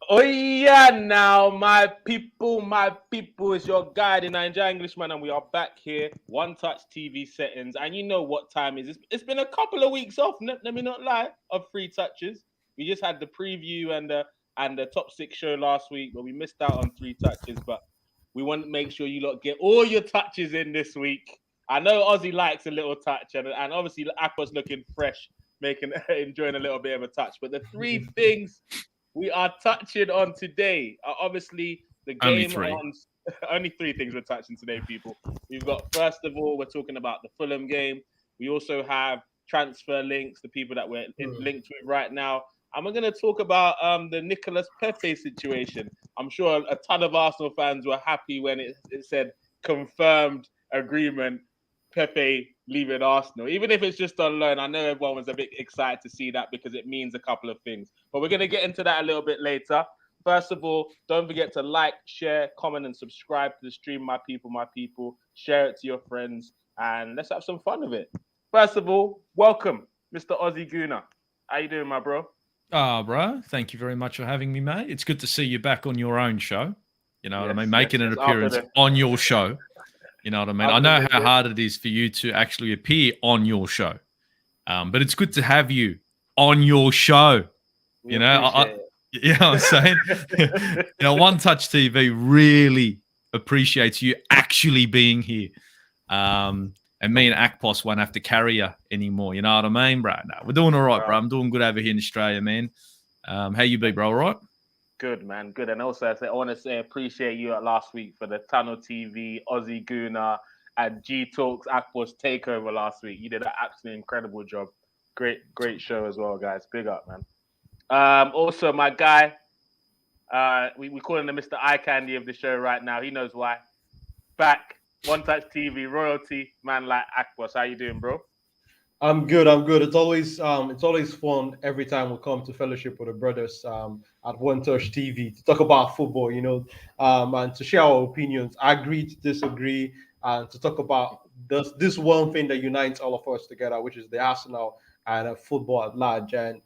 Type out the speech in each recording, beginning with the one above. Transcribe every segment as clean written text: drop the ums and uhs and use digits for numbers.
Oh yeah, now my people, it's your guy, the Nigerian Englishman, and we are back here, One Touch TV settings, and you know what time is. It's been a couple of weeks off, let me not lie, of free touches. We just had the preview and the top six show last week, but we missed out on three touches. But we want to make sure you lot get all your touches in this week. I know Aussie likes a little touch, and obviously Aqua's looking fresh, making enjoying a little bit of a touch. But the three things we are touching on today are obviously the Only game three. on only three things we're touching today, people. We've got, first of all, we're talking about the Fulham game. We also have transfer links, the people that we're linked with right now. And we're going to talk about the Nicolas Pepe situation. I'm sure a ton of Arsenal fans were happy when it said confirmed agreement, Pepe leaving Arsenal. Even if it's just on loan, I know everyone was a bit excited to see that because it means a couple of things. But we're going to get into that a little bit later. First of all, don't forget to like, share, comment, and subscribe to the stream, my people. Share it to your friends, and let's have some fun with it. First of all, welcome, Mr. Aussie Gooner. How you doing, my bro? Bro, thank you very much for having me, mate. It's good to see you back on your own show. You know what I mean? Making an appearance on your show. You know what I mean? I know how hard it is for you to actually appear on your show. But it's good to have you on your show. You know what I'm saying? One Touch TV really appreciates you actually being here. And me and Akpos won't have to carry you anymore. You know what I mean, bro? No, we're doing all right, bro. I'm doing good over here in Australia, man. How you be, bro? All right? Good, man. Good. And also, I want to say appreciate you last week for the Tunnel TV, Aussie Gooner, and G Talks Akpos takeover last week. You did an absolutely incredible job. Great show as well, guys. Big up, man. Also, my guy, we calling him Mr. Eye Candy of the show right now. He knows why. Back. One Touch TV, royalty, man like Akpos. How you doing, bro? I'm good. It's always fun every time we come to fellowship with the brothers at One Touch TV to talk about football, and to share our opinions, agree to disagree, and to talk about this one thing that unites all of us together, which is the Arsenal and football at large. And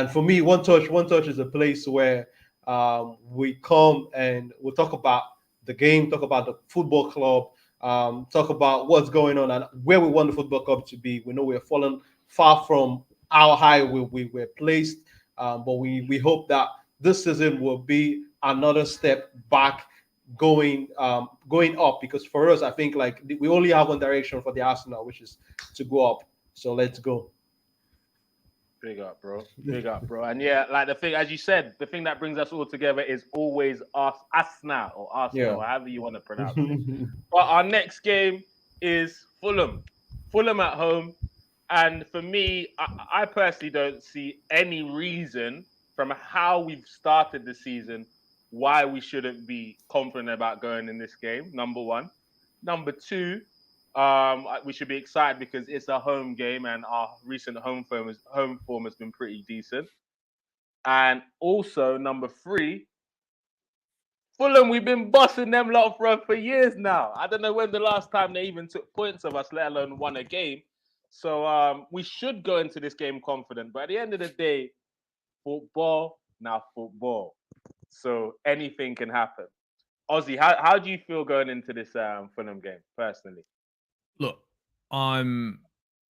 for me, One Touch is a place where we come and we'll talk about the game, talk about the football club. Talk about what's going on and where we want the football club to be. We know we're fallen far from how high we were placed, but we hope that this season will be another step back, going up. Because for us, I think like we only have one direction for the Arsenal, which is to go up. So let's go. Big up, bro. Big up, bro. And yeah, like the thing, as you said, the thing that brings us all together is always Arsenal or Arsenal, or however you want to pronounce it. But our next game is Fulham. Fulham at home. And for me, I personally don't see any reason from how we've started the season why we shouldn't be confident about going in this game, number one. Number two, we should be excited because it's a home game and our recent home form has been pretty decent. And also, number three, Fulham, we've been bossing them lot for years now. I don't know when the last time they even took points of us, let alone won a game. So we should go into this game confident. But at the end of the day, football. So anything can happen. Aussie, how do you feel going into this Fulham game, personally? Look, I'm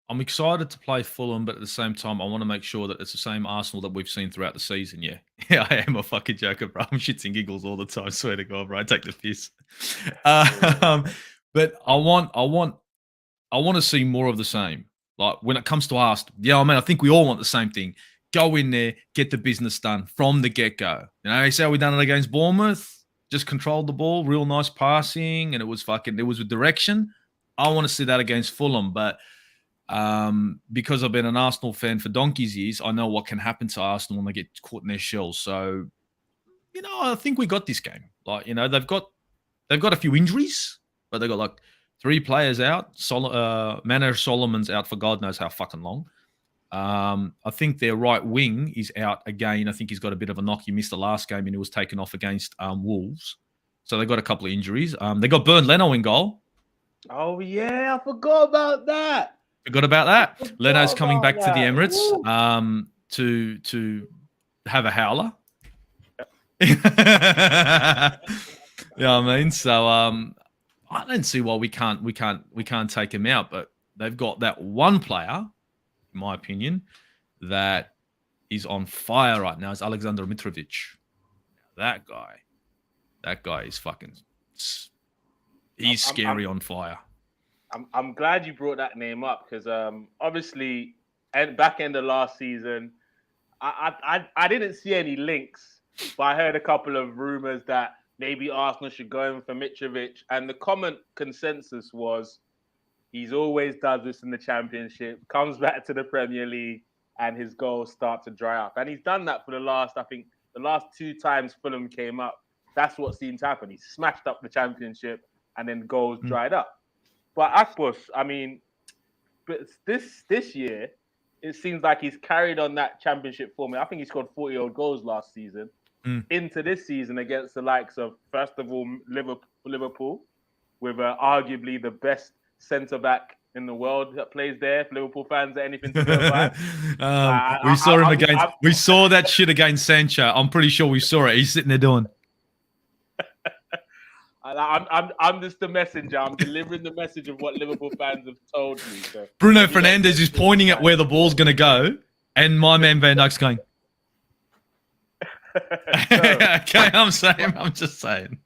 excited to play Fulham, but at the same time, I want to make sure that it's the same Arsenal that we've seen throughout the season. Yeah, I am a fucking joker, bro. I'm shits and giggles all the time. Swear to God, bro. I take the piss. But I want to see more of the same. Like when it comes to Arsenal, I think we all want the same thing. Go in there, get the business done from the get-go. You see how we done it against Bournemouth? Just controlled the ball, real nice passing, and it was with direction. I want to see that against Fulham, but because I've been an Arsenal fan for donkey's years, I know what can happen to Arsenal when they get caught in their shells. So, I think we got this game. Like, they've got a few injuries, but they've got like 3 players out. Mano Solomon's out for God knows how fucking long. I think their right wing is out again. I think he's got a bit of a knock. He missed the last game and he was taken off against Wolves. So they got a couple of injuries. They got Bernd Leno in goal. Oh, yeah. I forgot about that. Leno's coming back to the Emirates to have a howler. Yeah, I mean, so I don't see why we can't take him out, but they've got that one player, in my opinion, that is on fire right now. Is Alexander Mitrovic. That guy is fucking. He's scary on fire. I'm glad you brought that name up because obviously, back end of last season, I didn't see any links, but I heard a couple of rumors that maybe Arsenal should go in for Mitrovic, and the common consensus was he's always does this in the Championship, comes back to the Premier League, and his goals start to dry up, and he's done that for the last 2 times Fulham came up. That's what seemed to happen. He smashed up the Championship, and then goals dried up. But Akpos, I mean, but this year, it seems like he's carried on that Championship form. I think he scored 40-odd goals last season into this season against the likes of, first of all, Liverpool, with arguably the best centre-back in the world that plays there. If Liverpool fans are anything to go by. We saw that shit against Sancho. I'm pretty sure we saw it. He's sitting there doing... I'm just the messenger. I'm delivering the message of what Liverpool fans have told me. So Bruno Fernandes is pointing at where the ball's going to go, and my man Van Dijk's going. Okay, I'm just saying.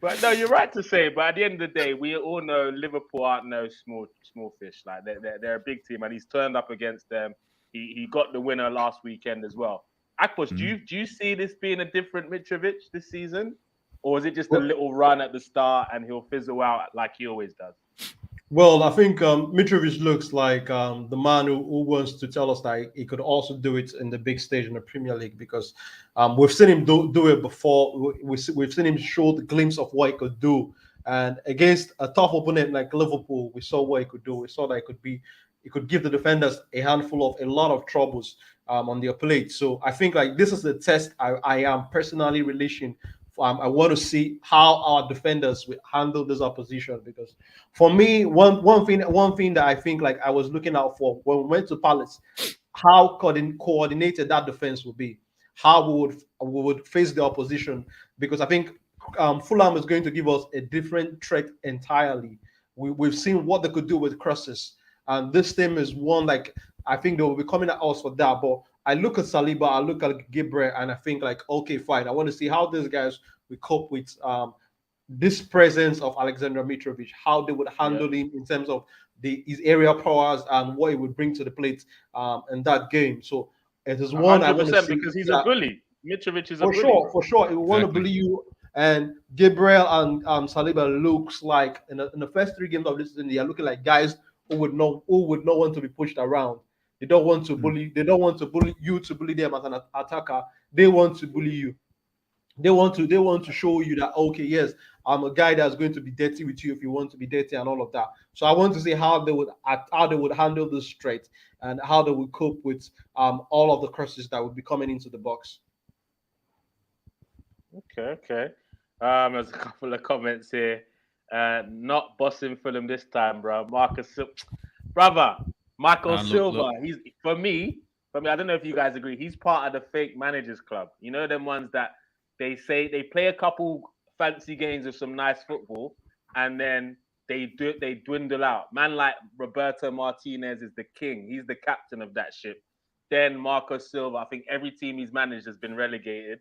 But no, you're right to say. But at the end of the day, we all know Liverpool aren't no small fish. Like they're a big team, and he's turned up against them. He got the winner last weekend as well. Akpos, do you see this being a different Mitrovic this season? Or is it just a little run at the start and he'll fizzle out like he always does? Well, I think Mitrovic looks like the man who wants to tell us that he could also do it in the big stage in the Premier League, because we've seen him do it before. We've seen him show the glimpse of what he could do. And against a tough opponent like Liverpool, we saw what he could do. We saw that he could give the defenders a lot of troubles on their plate. So I think like this is the test I am personally relishing. I want to see how our defenders will handle this opposition, because for me, one thing that I think like I was looking out for when we went to Palace, how coordinated that defense would be, how we would face the opposition, because I think Fulham is going to give us a different threat entirely. We've seen what they could do with crosses, and this team is one like I think they will be coming at us for that, but I look at Saliba, I look at Gabriel, and I think like, okay, fine. I want to see how these guys will cope with this presence of Alexander Mitrovic, how they would handle him in terms of his area powers and what he would bring to the plate in that game. So it is one I want to see, because he's a bully. Mitrovic is a bully. For sure. He will want to bully you. And Gabriel and Saliba looks like in the first 3 games of this season, they are looking like guys who would not want to be pushed around. They don't want to bully. They don't want to bully you to bully them as an attacker. They want to bully you. They want to show you that, okay, yes, I'm a guy that's going to be dirty with you if you want to be dirty and all of that. So I want to see how they would handle this threat and how they would cope with all of the crosses that would be coming into the box. Okay. There's a couple of comments here. Not bossing Fulham this time, bro. Michael Silva. He's for me. I don't know if you guys agree. He's part of the fake managers club. You know, them ones that they say they play a couple fancy games of some nice football, and then they dwindle out. Man like Roberto Martinez is the king. He's the captain of that ship. Then Marco Silva. I think every team he's managed has been relegated.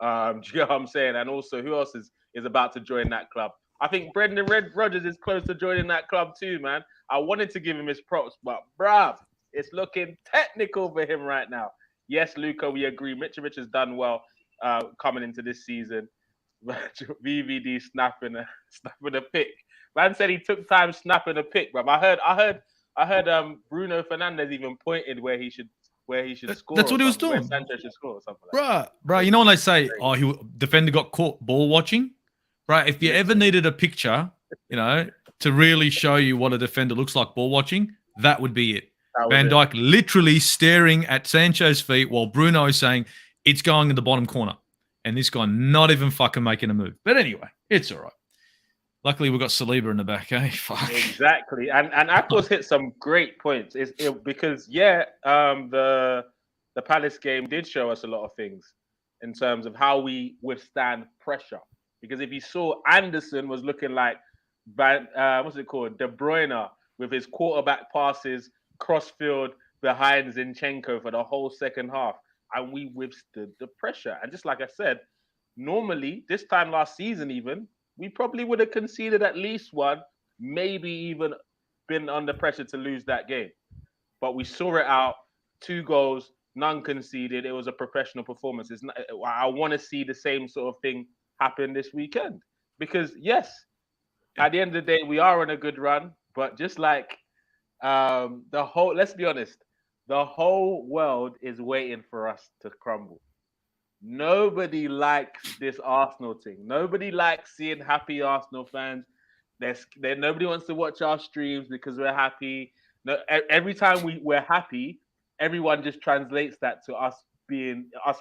Do you know what I'm saying? And also, who else is about to join that club? I think Brendan Rodgers is close to joining that club too, man. I wanted to give him his props, but bruv, it's looking technical for him right now. Yes, Luca, we agree. Mitrovic has done well coming into this season. VVD snapping a pick. Man said he took time snapping a pick, bruv. I heard Bruno Fernandes even pointed where he should score. That's what he was doing. Where Sanchez should score or something like that. Bruh, you know when they say, defender got caught ball watching? Right, if you ever needed a picture, to really show you what a defender looks like ball watching, that would be it. Van Dijk literally staring at Sancho's feet while Bruno is saying it's going in the bottom corner. And this guy not even fucking making a move. But anyway, it's all right. Luckily, we've got Saliba in the back, eh? Fuck. Exactly. And Akos hit some great points. Because, the Palace game did show us a lot of things. in terms of how we withstand pressure. Because if you saw, Anderson was looking like what's it called, De Bruyne, with his quarterback passes crossfield behind Zinchenko for the whole second half, and we withstood the pressure. And just like I said, normally this time last season, even we probably would have conceded at least one, maybe even been under pressure to lose that game. But we saw it out, 2 goals, none conceded. It was a professional performance. I want to see the same sort of thing happen this weekend. Because yes, at the end of the day, we are on a good run. But just like let's be honest, the whole world is waiting for us to crumble. Nobody likes this Arsenal thing. Nobody likes seeing happy Arsenal fans. Nobody wants to watch our streams because we're happy. No, every time we're happy, everyone just translates that to us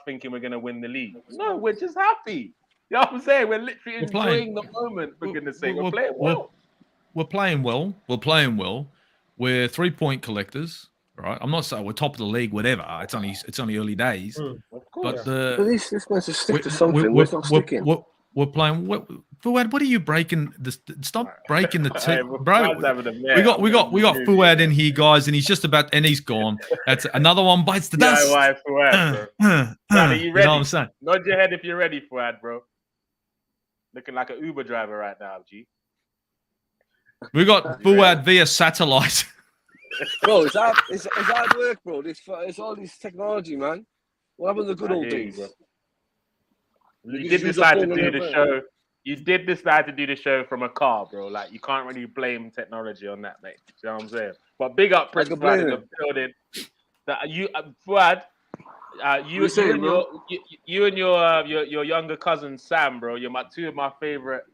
thinking we're going to win the league. No, we're just happy. You know what I'm saying? We're literally enjoying the moment, for goodness sake. We're playing well. We're playing well. We're playing well. We're 3-point collectors. Right, I'm not saying we're top of the league, whatever. It's only early days. Of course. But this man's to stick to something. We're not sticking. We're playing. Fuad, what are you breaking? Stop breaking the tip, bro. We got Fuad in here, guys, and he's just about, and he's gone. That's another one bites the dust. Fuad, bro. Are you ready? You know what I'm saying? Nod your head if you're ready, Fuad, bro. Looking like an Uber driver right now, G. We got Fuad via satellite. Bro, it's hard work, bro. It's all this technology, man. What happened to the good old days? You did decide to do the show. You did decide to do the show from a car, bro. Like, you can't really blame technology on that, mate. You know what I'm saying? But big up, Prince Fuad in the building. Fuad, you and your younger cousin Sam, bro. You're two of my favorite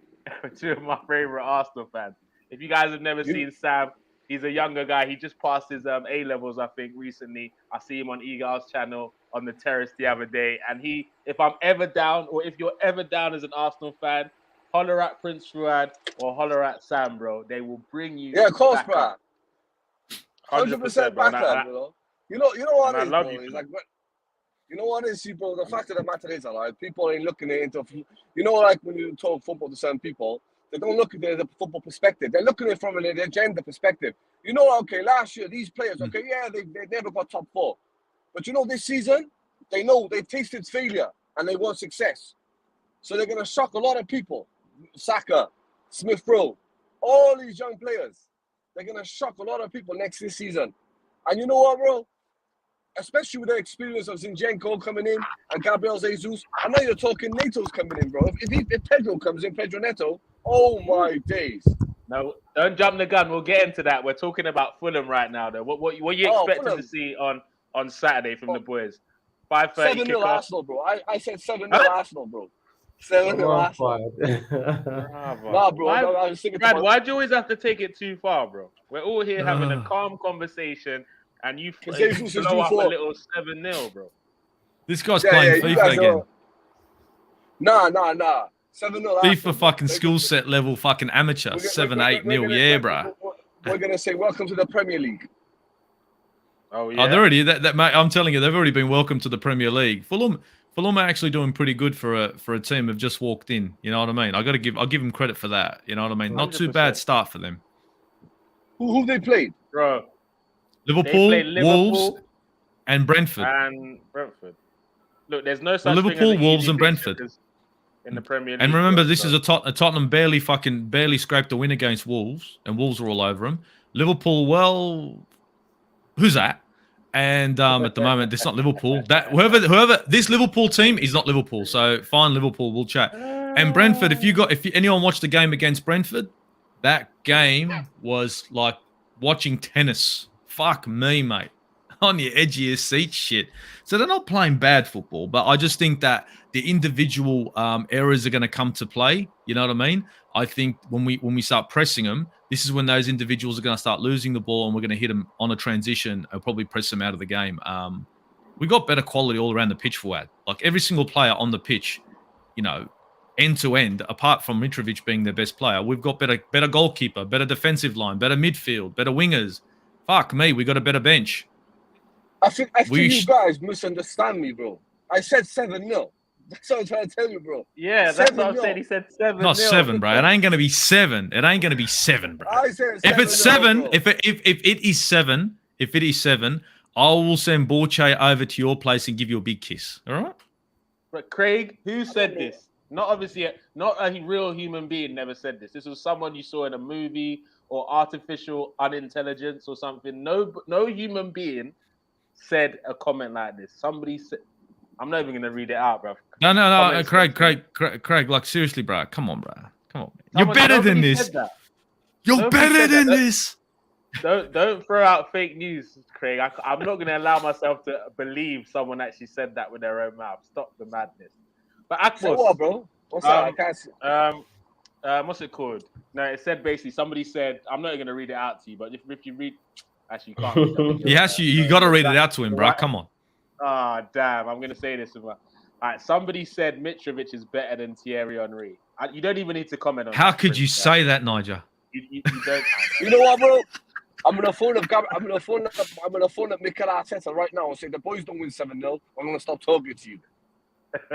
Arsenal fans. If you guys have never seen Sam, he's a younger guy. He just passed his A-levels, I think, recently. I see him on Eagles channel on the terrace the other day. And if I'm ever down, or if you're ever down as an Arsenal fan, holler at Prince Fuad or holler at Sam, bro. They will bring you. Yeah, of course, bro. 100% back up, bro. You know what it is, bro. It's like, you know what it is, bro? The fact of the matter is, like, people ain't looking into, like when you talk football to certain people, they don't look at it as a football perspective. They're looking at it from an agenda perspective. Okay, last year, these players, okay, yeah, they never got top 4. But this season, they know they've tasted failure and they want success. So they're going to shock a lot of people. Saka, Smith Rowe, all these young players. They're going to shock a lot of people this season. And you know what, bro? Especially with the experience of Zinchenko coming in and Gabriel Jesus. I know you're talking Neto's coming in, bro. If Pedro comes in, Pedro Neto, oh my days. No, don't jump the gun. We'll get into that. We're talking about Fulham right now, though. What are you expecting to see on Saturday from the boys? 5:30 7-0 Arsenal, bro. I said 7-0 Arsenal, bro. 7-0 Arsenal. Nah, bro. I was thinking Brad, why'd you always have to take it too far, bro? We're all here having a calm conversation, and you blow up a little 7-0, bro. This guy's playing FIFA again. Nah. 7-0 FIFA fucking skill set level fucking amateur. 7-8-0, yeah, bro. We're gonna say welcome to the Premier League. Oh yeah. They're already mate, I'm telling you, they've already been welcomed to the Premier League. Fulham are actually doing pretty good for a team who've just walked in. You know what I mean? I'll give them credit for that. You know what I mean? 100%. Not too bad start for them. Who they played, bro? Liverpool, Wolves, and Brentford. Look, there's no such Liverpool, thing as Wolves, and Brentford in the Premier League. And remember, this is a Tottenham barely scraped a win against Wolves, and Wolves were all over them. Liverpool, well, who's that? And at the moment, it's not Liverpool. That whoever this Liverpool team is not Liverpool. So fine, Liverpool, we'll chat. And Brentford, if anyone watched the game against Brentford, that game was like watching tennis. Fuck me, mate. On the edge of your seat, shit. So they're not playing bad football, but I just think that the individual errors are going to come to play. You know what I mean? I think when we start pressing them, this is when those individuals are going to start losing the ball, and we're going to hit them on a transition and probably press them out of the game. We got better quality all around the pitch for that. Like every single player on the pitch, end to end, apart from Mitrovic being their best player, we've got better goalkeeper, better defensive line, better midfield, better wingers. Fuck me, we got a better bench. I think you guys misunderstand me, bro. I said 7-0. That's what I'm trying to tell you, bro. Yeah, that's what I'm saying. He said 7. Not 7, bro. It ain't gonna be 7. It ain't gonna be 7, bro. I said 7. If it's 7, bro. if it is 7, I will send Borche over to your place and give you a big kiss. All right? But Craig, who said this? Not obviously, not a real human being never said this. This was someone you saw in a movie or artificial unintelligence or something. No human being said a comment like this. Somebody said, I'm not even gonna read it out, bro. No, Craig, like seriously, bro. Come on, bro. Come on. You're better than this. You're better than this. Don't throw out fake news, Craig. I'm not gonna allow myself to believe someone actually said that with their own mouth. Stop the madness. But Akbos, so what, bro? What's that? I can't see. What's it called? No, it said basically somebody said. I'm not gonna read it out to you, but if you read, actually you can't. Yes, you got to read it out to him, bro. Come on. Ah, damn! I'm gonna say this. All right, somebody said Mitrovic is better than Thierry Henry. You don't even need to comment on. How could you say that, Niger? You don't. You know what, bro? I'm gonna phone up Mikel Arteta right now and say the boys don't win 7-0. I'm gonna stop talking to you.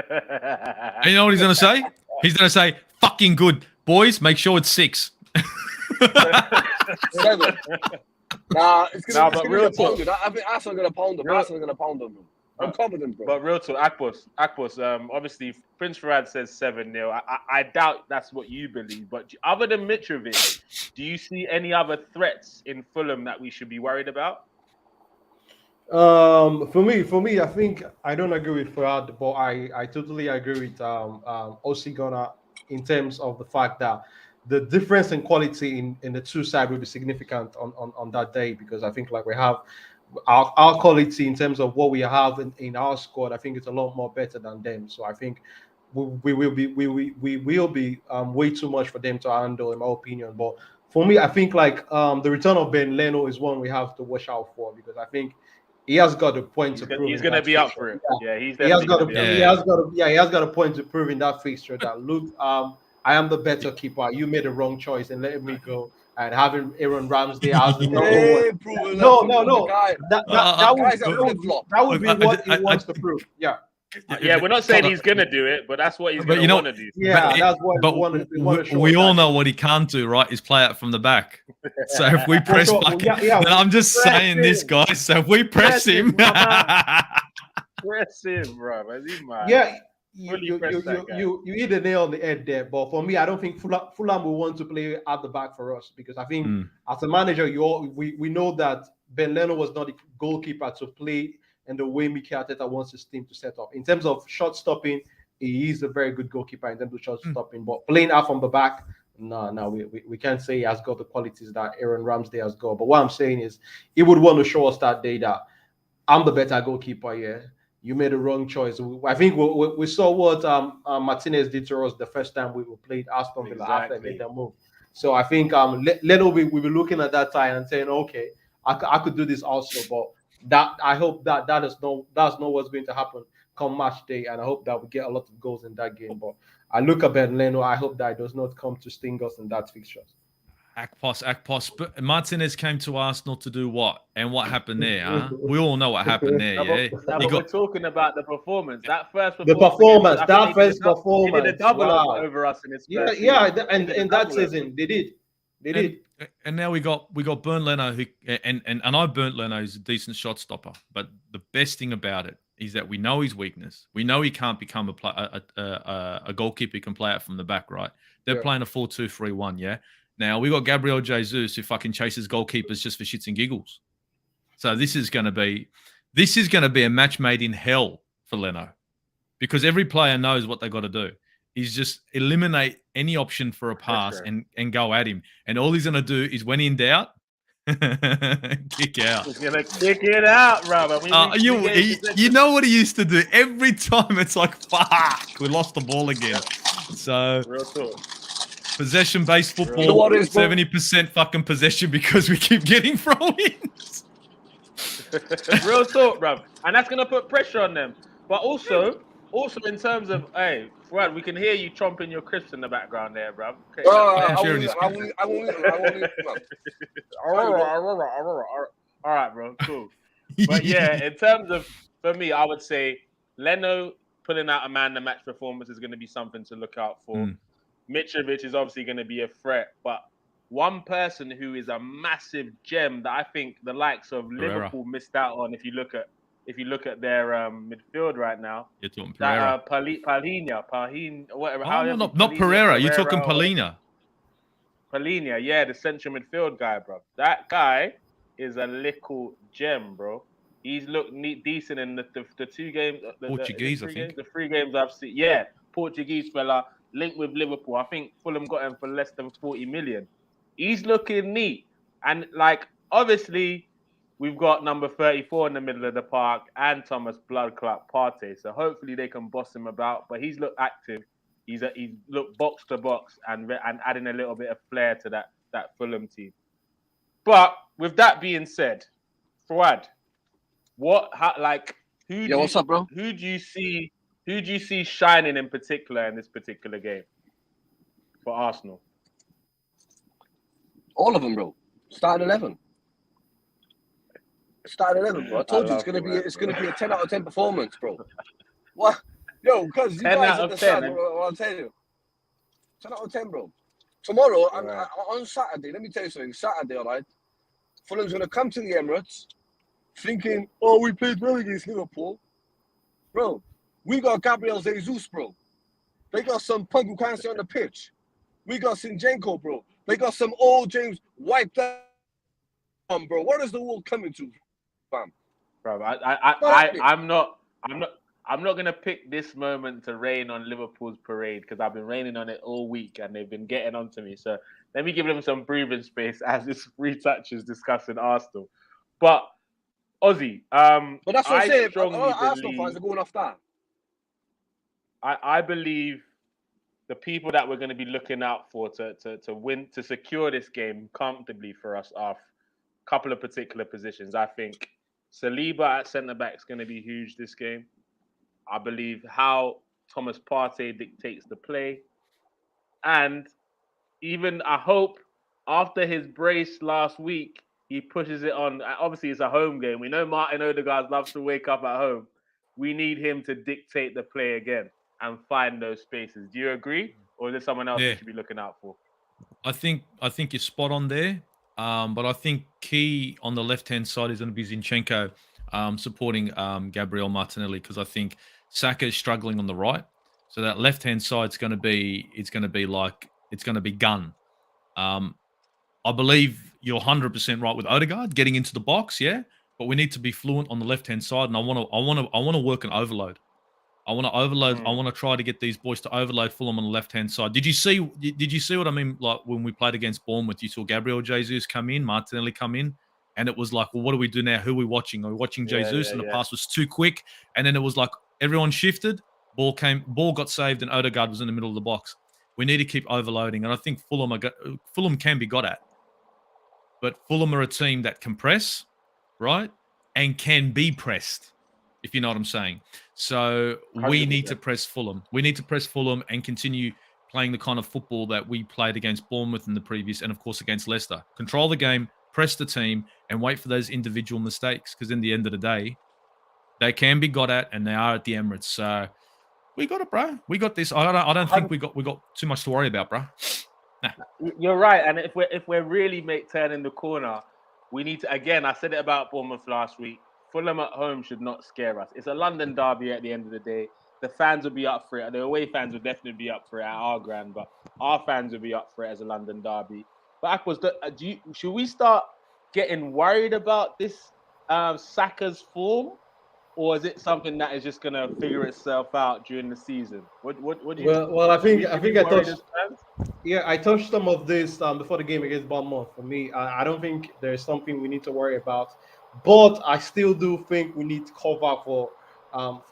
And you know what he's gonna say? He's gonna say, "Fucking good, boys. Make sure it's 6." 7. Nah, it's gonna be real a pound. I think Arsenal gonna pound them. Arsenal gonna pound them. I'm confident, bro. But real talk, Akbos. Obviously, Prince Farad says 7-0. I doubt that's what you believe. But other than Mitrovic, do you see any other threats in Fulham that we should be worried about? For me, I think I don't agree with Farad, but I totally agree with Aussie Gooner in terms of the fact that the difference in quality in the two sides will be significant on that day, because I think like we have our quality in terms of what we have in our squad. I think it's a lot more better than them. So I think we will be way too much for them to handle, in my opinion. But for me, I think like the return of Ben Leno is one we have to watch out for, because I think he has got a point to prove. He's going to be up for it. Yeah, he has got a point to prove in that fixture that look, I am the better keeper. You made the wrong choice and letting me go and having Aaron Ramsdale as the number one. No. That would be what he wants to prove. Yeah. Yeah, we're not saying he's gonna do it, but that's what he's gonna want to do. Yeah, that's what we all know what he can't do, right? Is play out from the back. So if we press back, then I'm just saying this, guys. So if we press him, press him, bro. Yeah. You hit the nail on the head there, but for me, I don't think Fulham will want to play at the back for us, because I think as a manager, we know that Ben Leno was not the goalkeeper to play in the way Mikel Arteta wants his team to set up. In terms of shot stopping, he is a very good goalkeeper in terms of shot stopping, but playing out from the back, we can't say he has got the qualities that Aaron Ramsdale has got. But what I'm saying is, he would want to show us that day that I'm the better goalkeeper here. You made the wrong choice. I think we saw what Martinez did to us the first time we played Aston Villa after they made that move. So I think Leno will be looking at that time and saying, okay, I could do this also. But that I hope that's not what's going to happen come match day, and I hope that we get a lot of goals in that game. But I look at Ben Leno. I hope that it does not come to sting us in that fixture. Akpos. But Martinez came to Arsenal to do what? And what happened there? Huh? We all know what happened there. We're talking about the performance. That first performance. The performance. That first performance. He did a double over us in his first season. And in that season, they did. They did. And now we got Bernd Leno, who and I Bernd Leno is a decent shot stopper. But the best thing about it is that we know his weakness. We know he can't become a goalkeeper who can play out from the back, right? They're playing a 4-2-3-1, yeah? Now, we got Gabriel Jesus, who fucking chases goalkeepers just for shits and giggles. So this is going to be a match made in hell for Leno, because every player knows what they got to do. He's just eliminate any option for a pass and go at him. And all he's going to do is, when in doubt, kick out. He's going to kick it out, brother. You know what he used to do? Every time it's like, fuck, we lost the ball again. So... Real talk. Possession-based football, 70% fucking possession because we keep getting throw-ins. Real talk, bruv. And that's going to put pressure on them. But also in terms of, hey, Fred, we can hear you chomping your crisps in the background there, bruv. Okay. All right, bro, cool. But yeah, in terms of, for me, I would say Leno pulling out a man-the-match performance is going to be something to look out for. Mitrovic is obviously going to be a threat, but one person who is a massive gem that I think the likes of Liverpool missed out on, if you look at their midfield right now, you're talking Pereira, whatever. Not Pereira. You're talking Palhinha. Palhinha, yeah, the central midfield guy, bro. That guy is a little gem, bro. He's looked decent in the 2 games. Portuguese, I think. The 3 games I've seen. Yeah, Portuguese fella linked with Liverpool. I think Fulham got him for less than 40 million. He's looking neat. And, like, obviously, we've got number 34 in the middle of the park and Thomas Bloodclot Partey. So hopefully they can boss him about. But he's looked active. He's looked box to box and adding a little bit of flair to that Fulham team. But with that being said, Fuad, what's up, bro? Who do you see shining in particular in this particular game for Arsenal? All of them, bro. Starting 11. Starting 11, bro. I told you it's gonna be a 10 out of 10 performance, bro. What? Yo, because you guys understand what I'm telling you. 10 out of 10, bro. Tomorrow, on Saturday, let me tell you something. Saturday, all right? Fulham's going to come to the Emirates thinking, oh, we played well against Liverpool. Bro, we got Gabriel Jesus, bro. They got some punk who can't stay on the pitch. We got Zinchenko, bro. They got some old James wiped down, bro. What is the world coming to, fam? Bro, I'm not gonna pick this moment to rain on Liverpool's parade because I've been raining on it all week and they've been getting onto me. So let me give them some breathing space as this Free Touch is discussing Arsenal. But Aussie, but that's what I'm saying. Arsenal fans are going off that. I believe the people that we're going to be looking out for to win, to secure this game comfortably for us are a couple of particular positions. I think Saliba at centre back is going to be huge this game. I believe how Thomas Partey dictates the play. And even I hope after his brace last week, he pushes it on. Obviously, it's a home game. We know Martin Odegaard loves to wake up at home. We need him to dictate the play again and find those spaces. Do you agree? Or is there someone else we should be looking out for? I think you're spot on there. But I think key on the left-hand side is going to be Zinchenko supporting Gabriel Martinelli, because I think Saka is struggling on the right. So that left-hand side is going to be gun. I believe you're 100% right with Odegaard getting into the box, yeah. But we need to be fluent on the left-hand side, and I want to work an overload. I want to overload. I want to try to get these boys to overload Fulham on the left-hand side. Did you see what I mean? Like when we played against Bournemouth, you saw Gabriel Jesus come in, Martinelli come in, and it was like, well, what do we do now? Who are we watching? Are we watching Jesus? And the pass was too quick, and then it was like everyone shifted. Ball got saved, and Odegaard was in the middle of the box. We need to keep overloading, and I think Fulham can be got at, but Fulham are a team that can press, right, and can be pressed, if you know what I'm saying. So we 100%. Need to press Fulham. We need to press Fulham and continue playing the kind of football that we played against Bournemouth in the previous, and of course against Leicester. Control the game, press the team, and wait for those individual mistakes, because in the end of the day, they can be got at, and they are at the Emirates. So we got it, bro. We got this. I don't think we got too much to worry about, bro. Nah. You're right, and if we're really turning the corner, we need to. Again, I said it about Bournemouth last week. Fulham at home should not scare us. It's a London derby at the end of the day. The fans will be up for it. The away fans will definitely be up for it at our ground, but our fans will be up for it as a London derby. But should we start getting worried about this Saka's form, or is it something that is just going to figure itself out during the season? What do you? Well, I think I touched. Yeah, I touched some of this before the game against Bournemouth. For me, I don't think there's something we need to worry about. But I still do think we need to cover for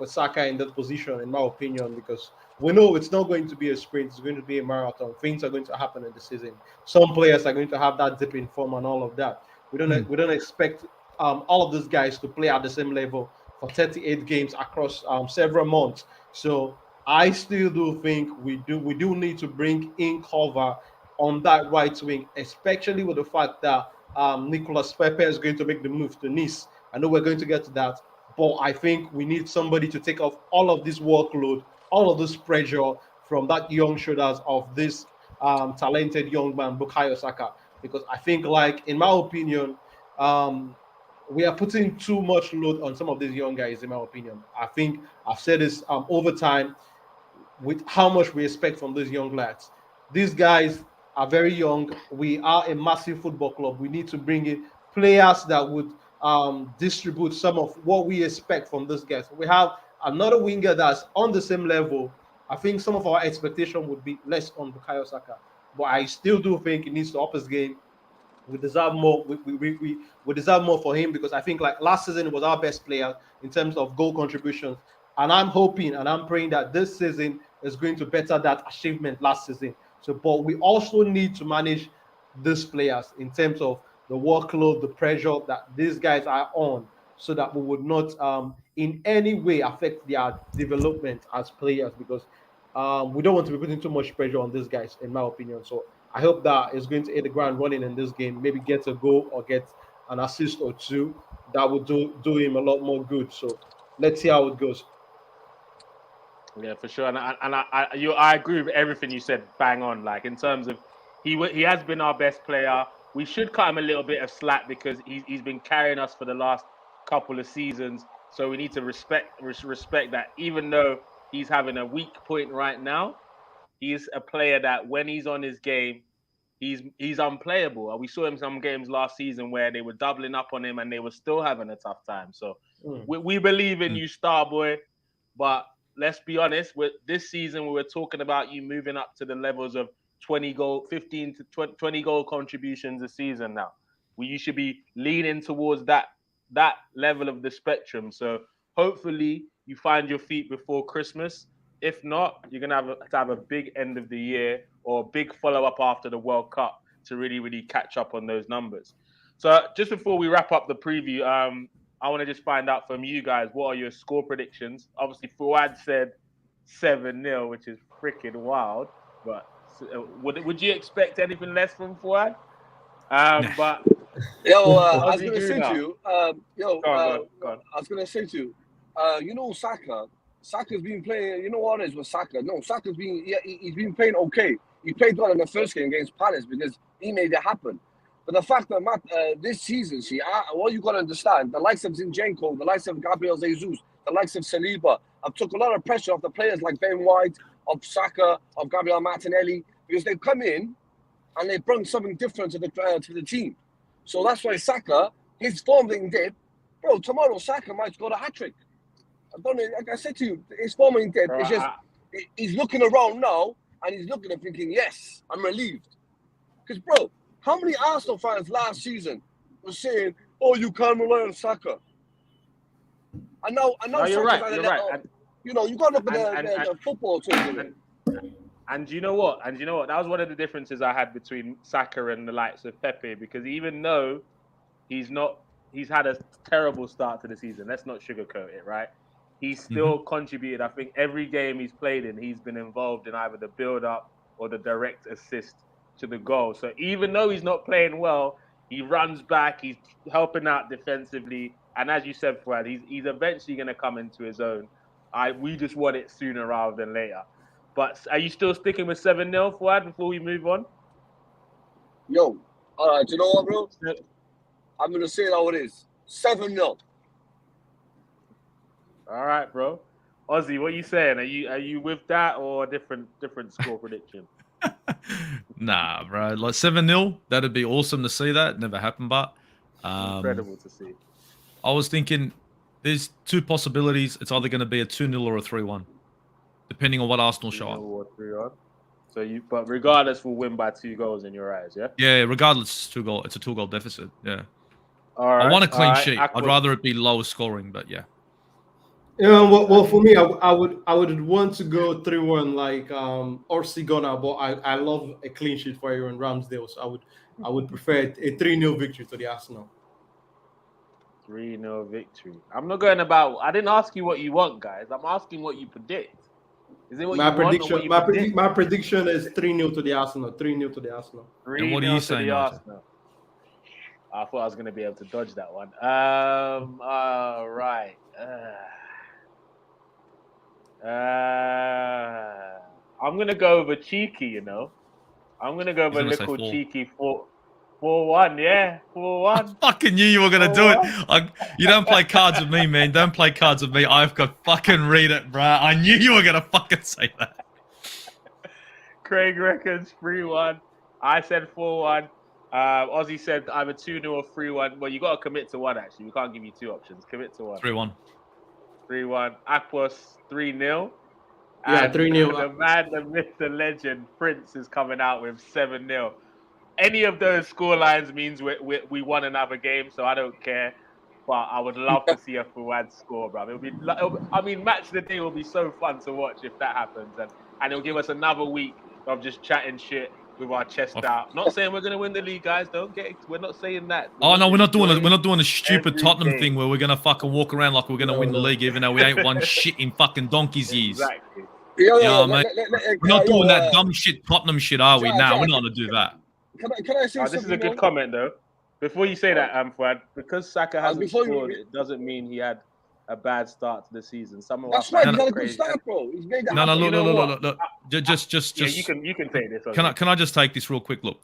Saka in that position, in my opinion, because we know it's not going to be a sprint; it's going to be a marathon. Things are going to happen in the season. Some players are going to have that dip in form and all of that. We don't expect all of these guys to play at the same level for 38 games across several months. So I still do think we do need to bring in cover on that right wing, especially with the fact that Nicolas Pepe is going to make the move to Nice. I know we're going to get to that, But I think we need somebody to take off all of this workload, all of this pressure from that young shoulders of this talented young man, Bukayo Saka. Because I think, like, in my opinion, we are putting too much load on some of these young guys, in my opinion. I think I've said this over time with how much we expect from these young lads. These guys are very young. We are a massive football club. We need to bring in players that would distribute some of what we expect from these guys. We have another winger that's on the same level. I think some of our expectation would be less on Bukayo Saka, but I still do think he needs to up his game. We deserve more. We deserve more for him because I think like last season he was our best player in terms of goal contributions, and I'm hoping and I'm praying that this season is going to better that achievement last season. So, but we also need to manage these players in terms of the workload, the pressure that these guys are on, so that we would not in any way affect their development as players because we don't want to be putting too much pressure on these guys, in my opinion. So I hope that is going to hit the ground running in this game, maybe get a goal or get an assist or two. That would do him a lot more good. So let's see how it goes. Yeah, for sure. And I agree with everything you said. Bang on. Like in terms of he has been our best player. We should cut him a little bit of slack because he's been carrying us for the last couple of seasons. So we need to respect that. Even though he's having a weak point right now, he's a player that when he's on his game, he's unplayable. We saw him some games last season where they were doubling up on him and they were still having a tough time. So we believe in you, Starboy, but let's be honest. This season we were talking about you moving up to the levels of 15 to 20 goal contributions a season now. You should be leaning towards that level of the spectrum. So hopefully you find your feet before Christmas. If not, you're gonna have a big end of the year or a big follow-up after the World Cup to really, really catch up on those numbers. So just before we wrap up the preview, I want to just find out from you guys, what are your score predictions? Obviously, Fuad said 7-0, which is freaking wild. But would you expect anything less from Fuad? But I was going to say to you, go on. I was going to say to you, you know, Saka's been playing. You know what it is with Saka? No, he's been playing okay. He played well in the first game against Palace because he made it happen. But the fact that this season, what you got to understand, the likes of Zinchenko, the likes of Gabriel Jesus, the likes of Saliba, have took a lot of pressure off the players like Ben White, of Saka, of Gabriel Martinelli, because they've come in and they brought something different to the team. So that's why Saka, his form didn't dip. Bro, tomorrow Saka might score a hat-trick. I don't know, like I said to you, his form ain't dead. It's just, he's looking around now and he's looking and thinking, yes, I'm relieved. Because, bro, how many Arsenal fans last season were saying, oh, you can't rely on Saka? I know you're right. You're right. You know, you got to look at the football tournament. And you know what? That was one of the differences I had between Saka and the likes of Pepe, because even though he's had a terrible start to the season, let's not sugarcoat it, right? He's still contributed. I think every game he's played in, he's been involved in either the build-up or the direct assist to the goal. So even though he's not playing well, he runs back, he's helping out defensively. And as you said, Fuad, he's eventually going to come into his own. We just want it sooner rather than later. But are you still sticking with 7-0, Fuad, before we move on? Yo, all right, you know what, bro? I'm going to say it how it is. 7-0. All right, bro. Aussie, what are you saying? Are you with that or a different score prediction? Nah, bro. Like 7-0, that'd be awesome to see that. Never happened, but incredible to see. I was thinking there's two possibilities. It's either going to be a 2-0 or a 3-1, depending on what Arsenal show up. But regardless, we'll win by 2 goals in your eyes, yeah? Yeah, regardless, it's 2 goal. It's a 2 goal deficit. Yeah. All right. I want a clean sheet. I'd rather it be lower scoring, but yeah. Well, for me, I would want to go 3-1 like Aussie Gooner, but I love a clean sheet for Aaron Ramsdale, so I would prefer a 3-0 victory to the Arsenal. 3-0 victory. I'm not going about. I didn't ask you what you want, guys. I'm asking what you predict. Is it what you want or what you predict? My prediction is 3-0 to the Arsenal. 3-0 to the Arsenal. And what are you saying, I thought I was going to be able to dodge that one. All right. I'm going to go over cheeky, you know. I'm going to go over a little cheeky 4-1. Yeah, 4-1. I fucking knew you were going to do it. You don't play cards with me, man. Don't play cards with me. I've got fucking read it, bro. I knew you were going to fucking say that. Craig reckons 3-1. I said 4-1. Aussie said either 2-0 or 3-1. Well, you got to commit to one, actually. We can't give you two options. Commit to one. 3-1. 3-1. Aquas 3-0. Yeah, 3-0. The man, the myth, the legend, Prince is coming out with 7-0. Any of those score lines means we won another game, so I don't care. But I would love to see a Fuad score, bro. Match of the day will be so fun to watch if that happens, and it'll give us another week of just chatting shit with our chest out. Not saying we're gonna win the league, guys. We're not saying that. We're not doing a stupid Tottenham thing where we're gonna fucking walk around like we're gonna win the league, even though we ain't won shit in fucking donkey's years. Exactly. We're not doing that dumb shit Tottenham shit, are we? Nah, we're not gonna do that. Can I say something? This is a good comment though. Before you say that, Fuad, because Saka hasn't scored, it doesn't mean he had a bad start to the season. That's right. He's got a good start, bro. He's made that. No, look. Just. Yeah, you can take this. Can I just take this real quick? Look,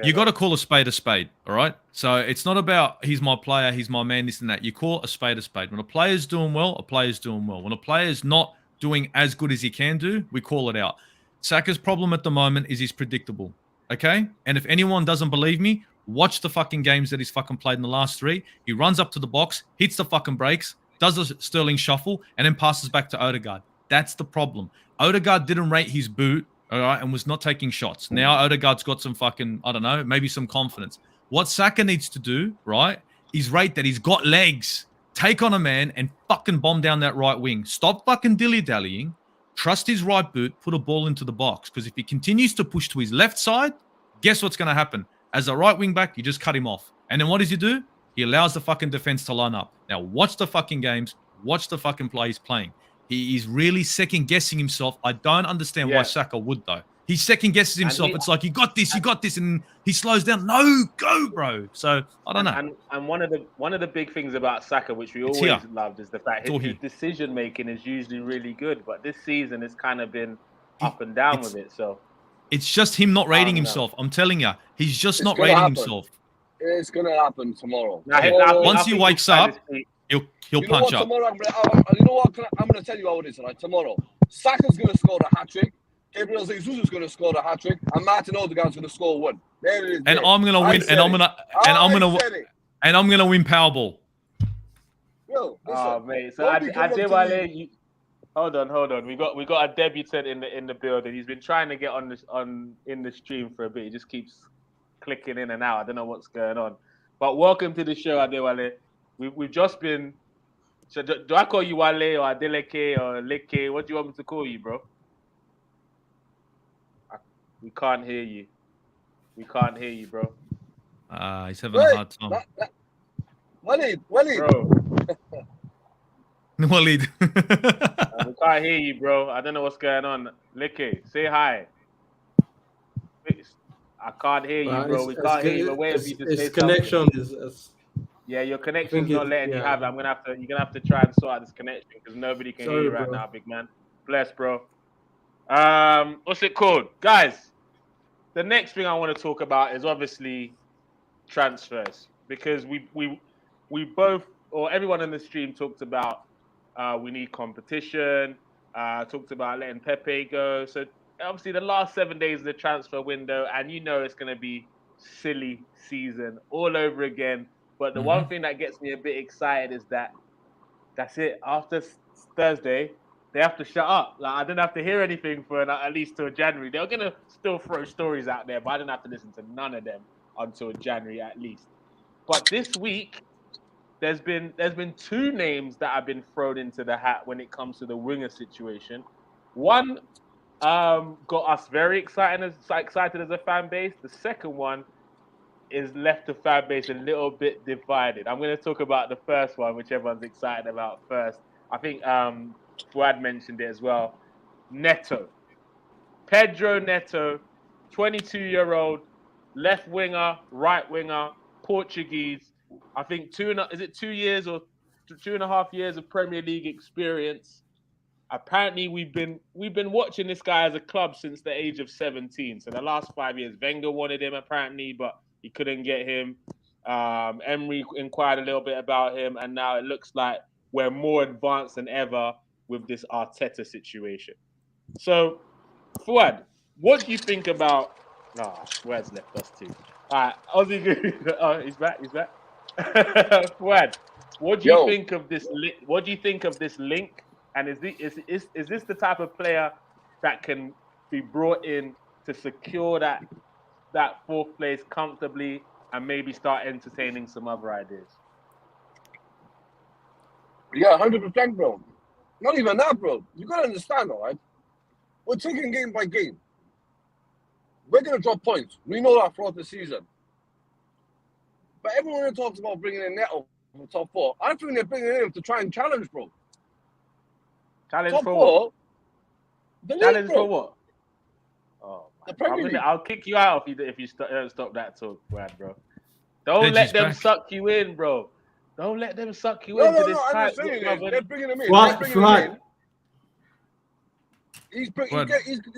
you got to call a spade, all right? So it's not about he's my player, he's my man, this and that. You call a spade a spade. When a player's doing well, a player's doing well. When a player's not doing as good as he can do, we call it out. Saka's problem at the moment is he's predictable, okay? And if anyone doesn't believe me, watch the fucking games that he's fucking played in the last 3. He runs up to the box, hits the fucking brakes, does the Sterling shuffle, and then passes back to Odegaard. That's the problem. Odegaard didn't rate his boot, all right, and was not taking shots. Now Odegaard's got some fucking, I don't know, maybe some confidence. What Saka needs to do, right, is rate that he's got legs. Take on a man and fucking bomb down that right wing. Stop fucking dilly-dallying. Trust his right boot. Put a ball into the box. Because if he continues to push to his left side, guess what's going to happen? As a right wing back, you just cut him off. And then what does he do? He allows the fucking defense to line up. Now, watch the fucking games. Watch the fucking play he's playing. He is really second-guessing himself. I don't understand why Saka would, though. He second-guesses himself. It's like, you got this, and he slows down. No, go, bro. So, I don't know. And one of the big things about Saka, which we always loved, is the fact his decision-making is usually really good. But this season, it's kind of been up and down with it, so... It's just him not rating himself. I'm telling you. He's just not rating himself. It's going to happen tomorrow. Once he wakes up, he'll punch up. Tomorrow, you know what? I'm going to tell you how it is, right? Tomorrow, Saka's going to score a hat-trick. Gabriel Jesus is going to score a hat-trick. And Martin Odegaard's going to score 1. There it is. And I'm going to win. And I'm going to win Powerball. Yo, listen, mate. So Adewale, Hold on. We got a debutant in the building. He's been trying to get in the stream for a bit. He just keeps clicking in and out. I don't know what's going on. But welcome to the show, Adewale. We've just been. So do I call you Wale or Adeleke or Leke? What do you want me to call you, bro? We can't hear you. Bro. He's having a hard time. Walid. Bro. Walid. We can't hear you, bro. I don't know what's going on. Leke, say hi. I can't hear you, bro. We can't hear you. Wait for you to say connection something. is. Yeah, your connection's not letting you have it. You're gonna have to try and sort out this connection because nobody can hear you right now, big man. Bless, bro. What's it called, guys? The next thing I want to talk about is obviously transfers because we both, or everyone in the stream, talked about we need competition. Talked about letting Pepe go. So obviously the last 7 days of the transfer window, and it's going to be silly season all over again. But the one thing that gets me a bit excited is that's it. After Thursday, they have to shut up. Like, I didn't have to hear anything for at least till January. They're going to still throw stories out there, but I didn't have to listen to none of them until January at least. But this week, there's been 2 names that have been thrown into the hat when it comes to the winger situation. One got us very excited as a fan base. The second one is left the fan base a little bit divided. I'm going to talk about the first one, which everyone's excited about first. I think Fuad mentioned it as well. Neto. Pedro Neto, 22-year-old, left winger, right winger, Portuguese. I think 2 years or 2.5 years of Premier League experience. Apparently, we've been watching this guy as a club since the age of 17. So the last 5 years, Wenger wanted him apparently, but he couldn't get him. Emery inquired a little bit about him, and now it looks like we're more advanced than ever with this Arteta situation. So, Fuad, what do you think about? Fuad's left us too. All right, Aussie. Oh, he's back. Fuad, what do you think of this? What do you think of this link? And is this the type of player that can be brought in to secure that fourth place comfortably and maybe start entertaining some other ideas? Yeah, 100%, bro. Not even that, bro. You gotta understand, all right? We're taking game by game. We're gonna drop points. We know that throughout the season. But everyone talks about bringing in Neto from top 4. I think they're bringing him to try and challenge, bro. Challenge top for 4. What? Challenge for what? Oh, I'll kick you out if you stop that talk, Brad, bro. Don't let them suck you in, bro. Don't let them suck you into this tight. They're bringing him in. He's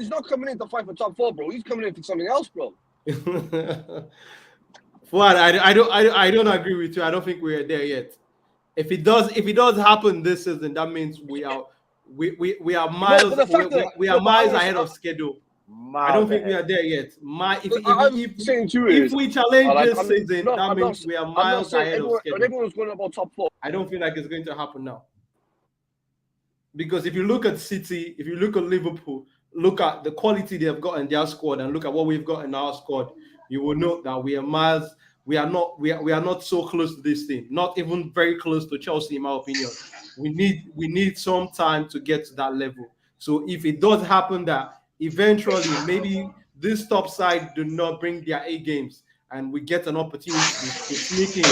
not coming in to fight for top 4, bro. He's coming in for something else, bro. Fuad, I don't agree with you. I don't think we're there yet. If it does happen this season, that means we are miles ahead of schedule. I don't think we are there yet. If we challenge this season, that means we are miles ahead of schedule. Everyone's going about top 4. I don't feel like it's going to happen now. Because if you look at City, if you look at Liverpool, look at the quality they've got in their squad, and look at what we've got in our squad, you will note that we are not so close to this thing. Not even very close to Chelsea, in my opinion. We need some time to get to that level. So if it does happen that eventually maybe this top side do not bring their A games and we get an opportunity to sneak in,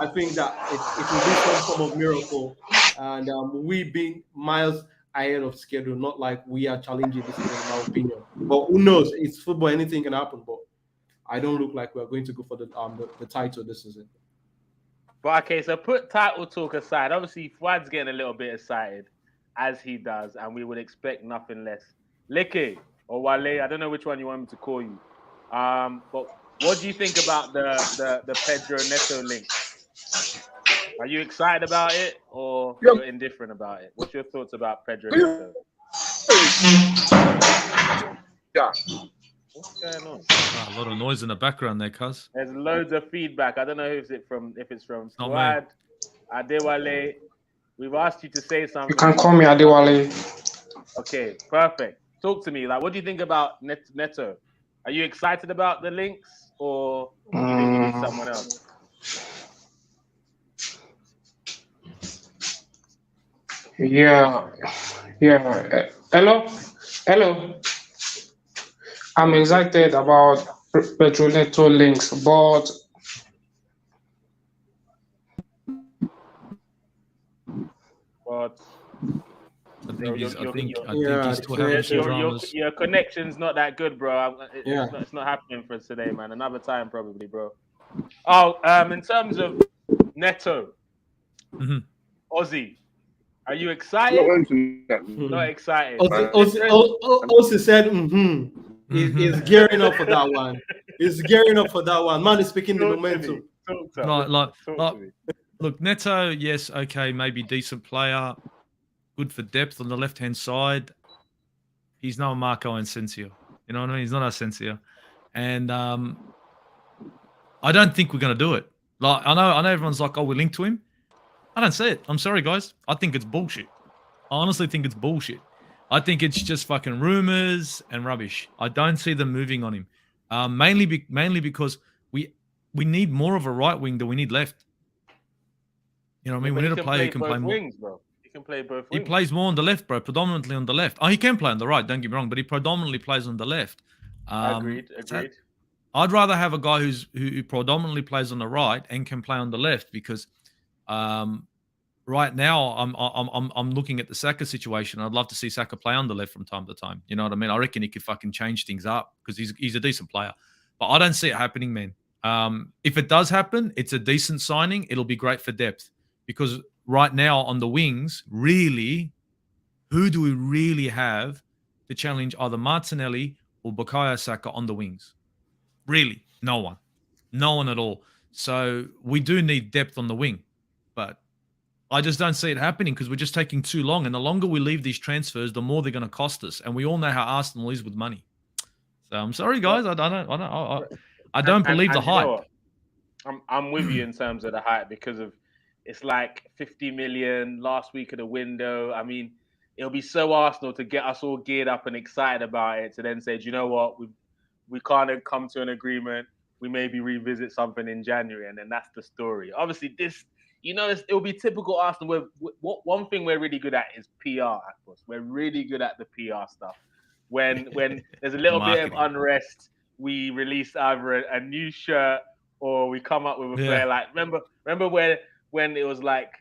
I think that it will be some form of miracle, and we being miles ahead of schedule, not like we are challenging this, in my opinion. But who knows? It's football; anything can happen. But I don't look like we're going to go for the title this season. But okay, so put title talk aside. Obviously, Fuad's getting a little bit excited, as he does, and we would expect nothing less. Leke or Wale, I don't know which one you want me to call you. But what do you think about the Pedro Neto link? Are you excited about it, or you're indifferent about it? What's your thoughts about Pedro Neto? Yeah. What's going on? A lot of noise in the background there, cuz. There's loads of feedback. I don't know if it's from Fuad, Adewale. We've asked you to say something. You can call me Adewale. Okay, perfect. Talk to me. Like, what do you think about Neto? Are you excited about the links, or do you think you need someone else? Yeah. Hello. I'm excited about Pedro Neto links, but I think he's still having some dramas. Your connection's not that good, bro. It's not happening for us today, man. Another time, probably, bro. Oh, in terms of Neto, Aussie, are you excited? Not excited. Aussie said, He's gearing up for that one. He's gearing up for that one. Man is speaking the momentum. Look, Neto, yes, okay, maybe decent player, good for depth on the left-hand side. He's no Marco Asensio. You know what I mean? He's not Asensio. And I don't think we're going to do it. Like, I know everyone's like, oh, we're linked to him. I don't see it. I'm sorry, guys. I think it's bullshit. I honestly think it's bullshit. I think it's just fucking rumors and rubbish. I don't see them moving on him. Mainly because we need more of a right wing than we need left. You know what I mean? We need a player who can play more. Wings, bro. He can play both wings. He plays more on the left, bro. Predominantly on the left. Oh, he can play on the right. Don't get me wrong, but he predominantly plays on the left. Agreed. I'd rather have a guy who predominantly plays on the right and can play on the left, because right now I'm looking at the Saka situation. I'd love to see Saka play on the left from time to time. You know what I mean? I reckon he could fucking change things up because he's a decent player. But I don't see it happening, man. If it does happen, it's a decent signing. It'll be great for depth because right now on the wings, really, who do we really have to challenge either Martinelli or Bukayo Saka on the wings? Really, no one. No one at all. So we do need depth on the wing, but I just don't see it happening because we're just taking too long. And the longer we leave these transfers, the more they're going to cost us. And we all know how Arsenal is with money. So I'm sorry, guys. I don't believe the hype. You know I'm with you in terms of the hype because of it's like 50 million last week of the window. I mean, it'll be so Arsenal to get us all geared up and excited about it to then say, do you know what? We can't come to an agreement. We maybe revisit something in January, and then that's the story. Obviously, this, it'll be typical Arsenal. One thing we're really good at is PR, of course. We're really good at the PR stuff. When there's a little bit of unrest, we release either a new shirt or we come up with a player. Like remember when it was like,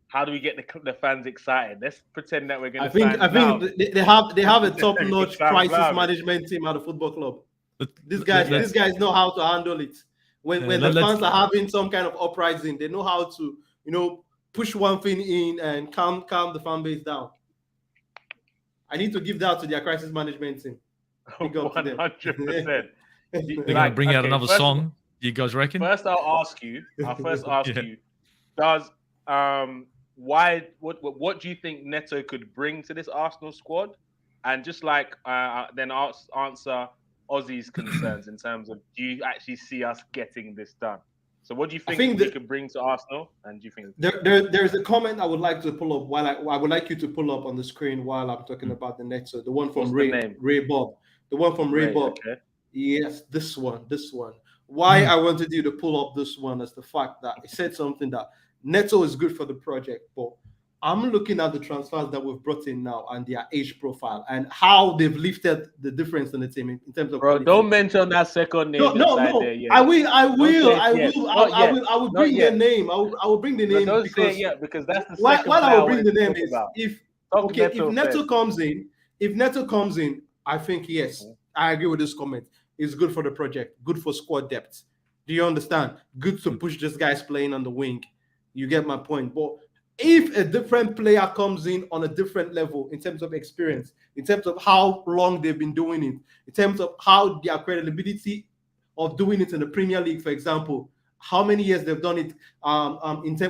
how do we get the fans excited? Let's pretend that we're going to. I think they have a top-notch crisis management team at the football club. These guys know how to handle it. When the fans are having some kind of uprising, they know how to push one thing in and calm the fan base down. I need to give that to their crisis management team. 100%. They're going to bring out another song. You guys reckon? First, I'll ask you. Does what do you think Neto could bring to this Arsenal squad? And just like then answer Aussie's concerns in terms of, do you actually see us getting this done? So what do you think we could bring to Arsenal? And do you think there's a comment I would like to pull up I would like you to pull up on the screen while I'm talking about the Neto, the one from Ray Bob. The one from Ray Bob. Okay. Yes, this one. Why I wanted you to pull up this one is the fact that it said something that Neto is good for the project, but I'm looking at the transfers that we've brought in now and their age profile and how they've lifted the difference in the team in terms of quality. Don't mention that second name. No. I will bring the name. I will bring the name because that's the second. While I will bring the name is if Neto comes in, I think yes, I agree with this comment. It's good for the project, good for squad depth. Do you understand? Good to push these guys playing on the wing. You get my point. But if a different player comes in on a different level in terms of experience, in terms of how long they've been doing it, in terms of how their credibility of doing it in the Premier League, for example, how many years they've done it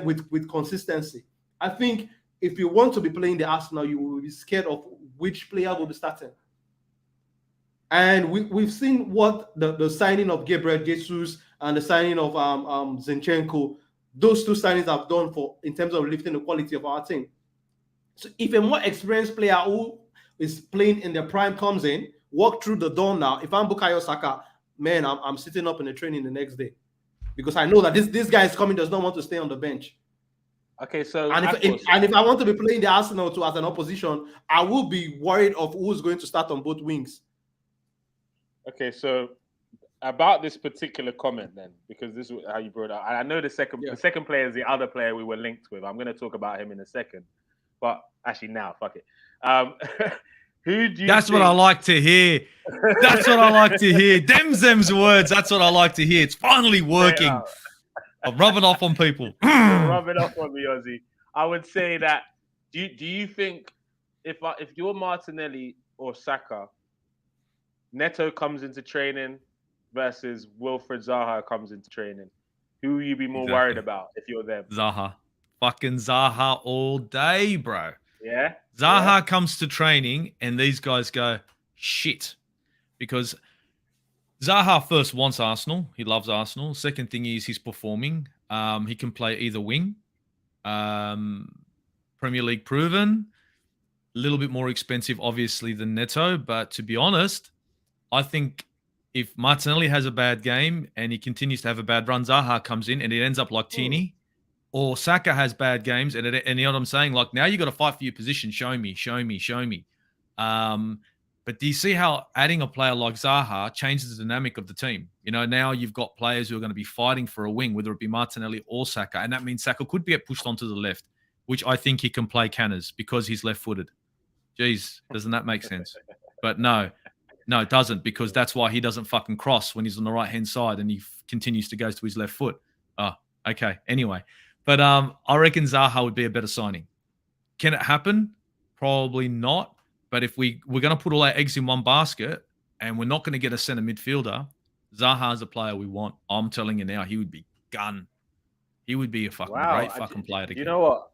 with consistency. I think if you want to be playing the Arsenal, you will be scared of which player will be starting. And we've seen what the signing of Gabriel Jesus and the signing of Zinchenko, those two signings have done in terms of lifting the quality of our team. So if a more experienced player who is playing in their prime comes in, walk through the door now. If I'm Bukayo Saka, man, I'm sitting up in the training the next day because I know that this guy is coming, does not want to stay on the bench. Okay, so if I want to be playing the Arsenal too as an opposition, I will be worried of who's going to start on both wings. Okay, so about this particular comment then, because this is how you brought it up. I know the second player is the other player we were linked with. I'm going to talk about him in a second, but actually now, fuck it. Who do you? That's what I like to hear. That's what I like to hear. Dem's words. That's what I like to hear. It's finally working. I'm rubbing off on people. Rubbing off on me, Aussie. I would say that. Do you think if you're Martinelli or Saka, Neto comes into training versus Wilfred Zaha comes into training, who will you be more worried about if you're them? Zaha. Fucking Zaha all day, bro. Yeah? Zaha comes to training and these guys go, shit. Because Zaha first wants Arsenal. He loves Arsenal. Second thing is he's performing. He can play either wing. Premier League proven. A little bit more expensive, obviously, than Neto. But to be honest, I think if Martinelli has a bad game and he continues to have a bad run, Zaha comes in and it ends up like Tierney, or Saka has bad games and you know what I'm saying? Like now you got to fight for your position. Show me. But do you see how adding a player like Zaha changes the dynamic of the team? You know, now you've got players who are going to be fighting for a wing, whether it be Martinelli or Saka, and that means Saka could get pushed onto the left, which I think he can play canners because he's left-footed. Jeez, doesn't that make sense? But no. No, it doesn't, because that's why he doesn't fucking cross when he's on the right-hand side and he continues to go to his left foot. Oh, okay. Anyway. But I reckon Zaha would be a better signing. Can it happen? Probably not. But if we're going to put all our eggs in one basket and we're not going to get a centre midfielder, Zaha is a player we want. I'm telling you now, he would be gun. He would be a fucking great fucking player to get. You know what?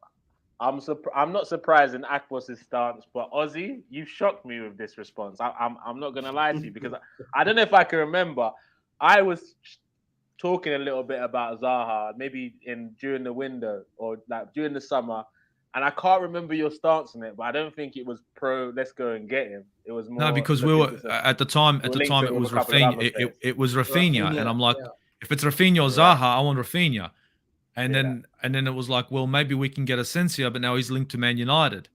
I'm not surprised in Akbos's stance, but Aussie, you've shocked me with this response. I'm not gonna lie to you, because I don't know if I can remember. I was talking a little bit about Zaha, maybe during the window or like during the summer, and I can't remember your stance on it, but I don't think it was pro. Let's go and get him. It was more because we were at the time. At the time, it was Rafinha. It was Rafinha, and I'm like, if it's Rafinha or Zaha, I want Rafinha. And then it was like, well, maybe we can get Asensio, but now he's linked to Man United.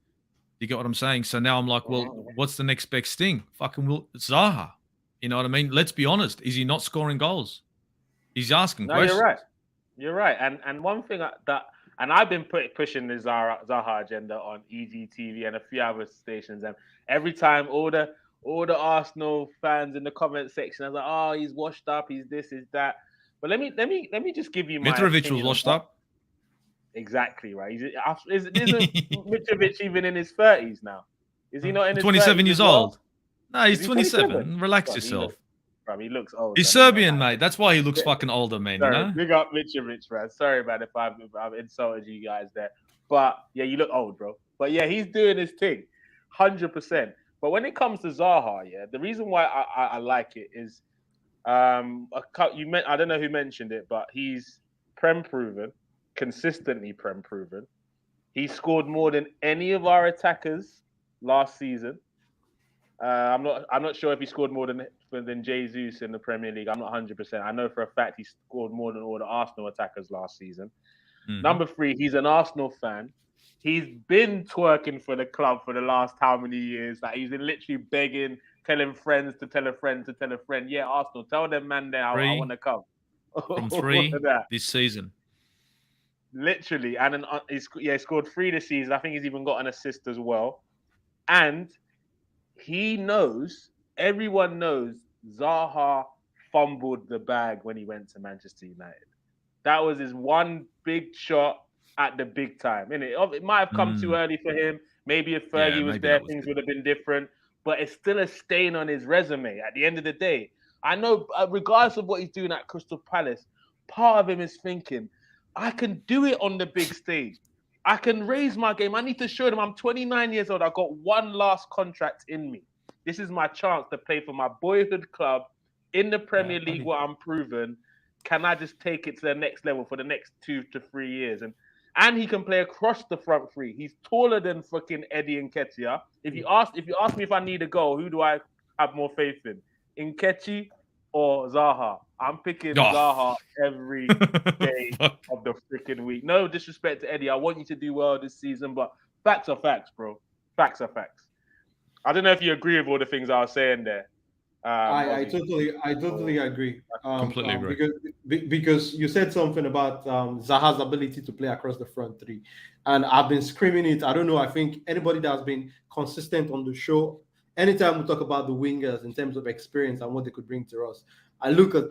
You get what I'm saying? So now I'm like, well, what's the next best thing? Fucking Zaha. You know what I mean? Let's be honest. Is he not scoring goals? He's asking questions. You're right. And one thing and I've been pushing the Zaha agenda on EGTV and a few other stations, and every time all the Arsenal fans in the comment section are like, oh, he's washed up, he's this, he's that. But let me just give you my Mitrovic was washed up. Exactly right. Isn't Mitrovic even in his 30s now? Is he not in his 27 years old? No, he's 27. 27. Relax yourself. He looks old. He's Serbian, mate. That's why he looks fucking older, man. Sorry, you know? Big up Mitrovic, man. Sorry, man, if I've insulted you guys there. But yeah, you look old, bro. But yeah, he's doing his thing, 100%. But when it comes to Zaha, yeah, the reason why I like it is, I don't know who mentioned it, but he's Prem proven, consistently Prem proven. He scored more than any of our attackers last season. I'm not sure if he scored more than Jesus in the Premier League. I'm not 100%. I know for a fact he scored more than all the Arsenal attackers last season. Mm-hmm. Number 3, he's an Arsenal fan. He's been twerking for the club for the last how many years? Like, he's been literally begging, telling friends to tell a friend to tell a friend. Yeah, Arsenal, tell them, man, there I want to come. From 3 this season. Literally. And then he scored 3 this season. I think he's even got an assist as well. And everyone knows Zaha fumbled the bag when he went to Manchester United. That was his one big shot at the big time, innit? It might have come too early for him. Maybe if Fergie was there, things would have been different. But it's still a stain on his resume at the end of the day. I know, regardless of what he's doing at Crystal Palace, part of him is thinking, I can do it on the big stage. I can raise my game. I need to show them I'm 29 years old. I've got one last contract in me. This is my chance to play for my boyhood club in the Premier League where I'm proven. Can I just take it to the next level for the next 2 to 3 years? And he can play across the front 3. He's taller than fucking Eddie Nketiah. If you ask me if I need a goal, who do I have more faith in? Nketiah or Zaha? I'm picking Zaha every day of the freaking week. No disrespect to Eddie. I want you to do well this season, but facts are facts, bro. Facts are facts. I don't know if you agree with all the things I was saying there. I totally agree. Completely agree. Because you said something about Zaha's ability to play across the front 3, and I've been screaming it. I don't know. I think anybody that's been consistent on the show, anytime we talk about the wingers in terms of experience and what they could bring to us, I look at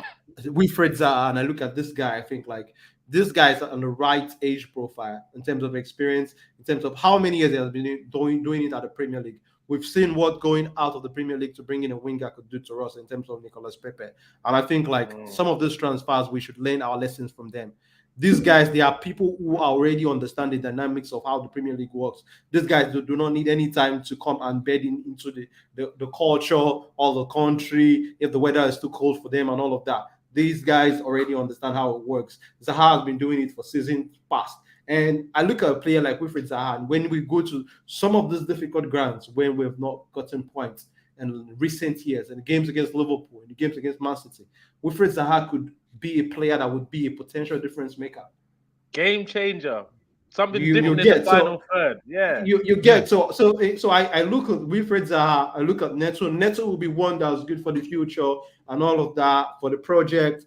Wilfried Zaha and I look at this guy. I think like this guy's on the right age profile in terms of experience, in terms of how many years he has been doing it at the Premier League. We've seen what going out of the Premier League to bring in a winger could do to us in terms of Nicolas Pepe. And I think like some of those transfers, we should learn our lessons from them. These guys, they are people who are already understand the dynamics of how the Premier League works. These guys do not need any time to come and bed into the culture or the country if the weather is too cold for them and all of that. These guys already understand how it works. Zaha has been doing it for seasons past. And I look at a player like Wilfried Zaha, and when we go to some of these difficult grounds when we have not gotten points in recent years, and games against Liverpool, and the games against Man City, Wilfried Zaha could be a player that would be a potential difference maker. Game changer. Something different in the final third. Yeah. You get so I look at Wilfried Zaha, I look at Neto. Neto will be one that's good for the future and all of that for the project.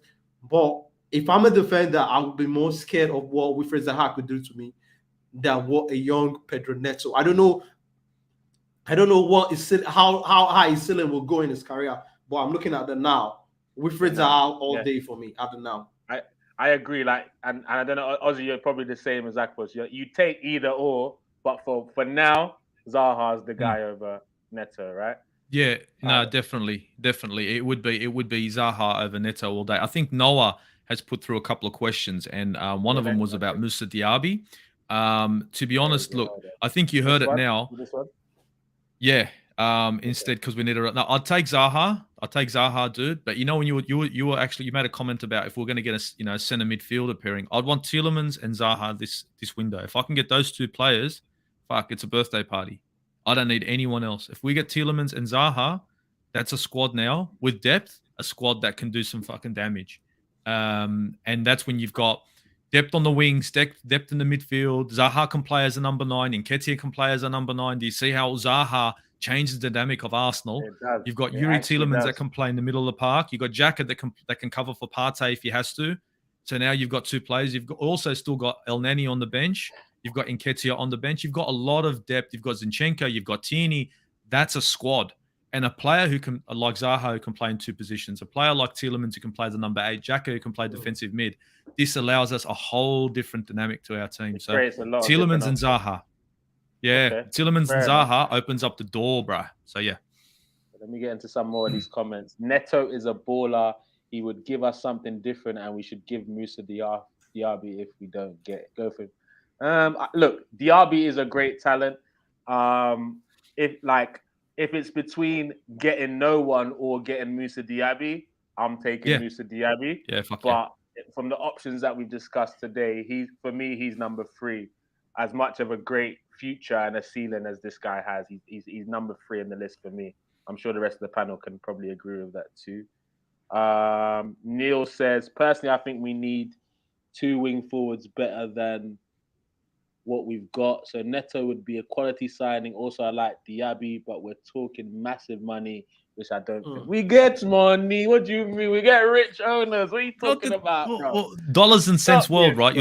But if I'm a defender, I would be more scared of what Wilfried Zaha could do to me than what a young Pedro Neto. I don't know. I don't know what is how high his ceiling will go in his career, but I'm looking at the now. Wilfried Zaha all day for me at the now. I agree. Like, and I don't know, Aussie, you're probably the same as Akpos. You take either or, but for now, Zaha's the guy over Neto, right? Yeah, no, definitely. It would be Zaha over Neto all day. I think Noah has put through a couple of questions, and one of them was about Musa Diaby. To be honest, look, I think you heard it now. This one? Yeah. Instead, because we need a. No, I'd take Zaha, dude. But you know, when you were actually, you made a comment about if we're going to get a center midfielder pairing, I'd want Tielemans and Zaha this window. If I can get those two players, fuck, it's a birthday party. I don't need anyone else. If we get Tielemans and Zaha, that's a squad now with depth, a squad that can do some fucking damage. And that's when you've got depth on the wings, depth in the midfield. Zaha can play as a number 9. Nketiah can play as a number 9. Do you see how Zaha changes the dynamic of Arsenal? You've got Yuri Tielemans that can play in the middle of the park. You've got Xhaka that can cover for Partey if he has to. So now you've got 2 players. You've also still got El Neni on the bench. You've got Nketiah on the bench. You've got a lot of depth. You've got Zinchenko. You've got Tierney. That's a squad. And a player who can, like Zaha, who can play in 2 positions. A player like Tielemans who can play the number 8. Xhaka who can play defensive mid. This allows us a whole different dynamic to our team. So Tielemans and Zaha. Yeah, Tielemans and Zaha opens up the door, bruh. So, yeah. Let me get into some more of these comments. Neto is a baller. He would give us something different, and we should give Musa Diaby if we don't go for him. Look, Diaby is a great talent. If it's between getting no one or getting Musa Diaby, I'm taking Musa Diaby. Yeah, fuck but from the options that we've discussed today, he's number 3. As much of a great future and a ceiling as this guy has, he's number 3 in the list for me. I'm sure the rest of the panel can probably agree with that too. Neil says, personally, I think we need 2 wing forwards better than what we've got. So Neto would be a quality signing. Also, I like Diaby, but we're talking massive money, which I don't think. We get money. What do you mean? We get rich owners. What are you talking about, bro? Well, dollars and cents world, right?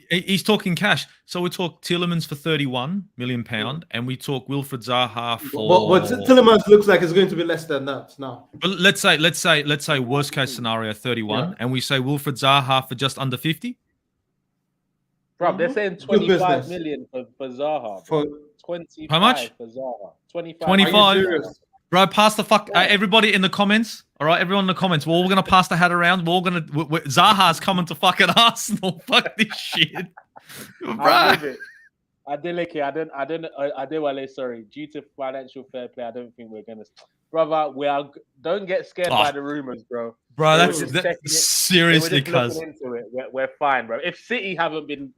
He's talking cash. So we talk Tielemans for £31 million, and we talk Wilfried Zaha for. But Tielemans looks like it's going to be less than that now. But let's say worst case scenario 31, and we say Wilfried Zaha for just under 50. Bro, they're saying 25 million for Zaha. For 25 how much? For Zaha. 25. Bro, pass the fuck. Everybody in the comments. All right, everyone in the comments. We're all gonna pass the hat around. Zaha's coming to fucking Arsenal. Fuck this shit, bro. Sorry, due to financial fair play, I don't think we're gonna. Brother, don't get scared by the rumors, bro. Bro, that's seriously, cuz we're fine, bro. If City haven't been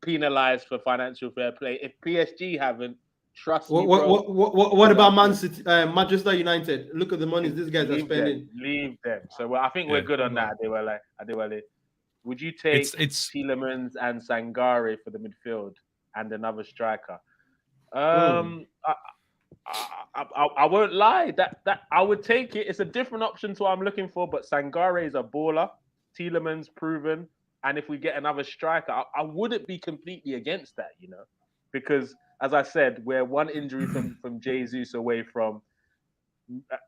penalized for financial fair play, if PSG haven't. Trust me, bro. What about Man City, Manchester United? Look at the money these guys are spending. Leave them. So I think we're good on that. Adewale. Would you take Tielemans and Sangare for the midfield and another striker? I won't lie. That I would take it. It's a different option to what I'm looking for. But Sangare is a baller. Tielemans proven. And if we get another striker, I wouldn't be completely against that. Because. As I said, we're one injury from Jesus away from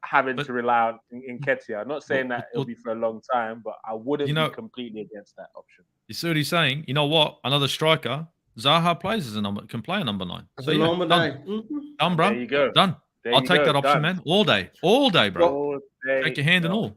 having to rely on Nketiah. I'm not saying that it'll be for a long time, but I wouldn't be completely against that option. You see what he's saying? You know what? Another striker, Zaha plays as can play a number 9. So number 9. Done, bro. There you go. Done. I'll take that option, man. All day, bro. Take your hand and all.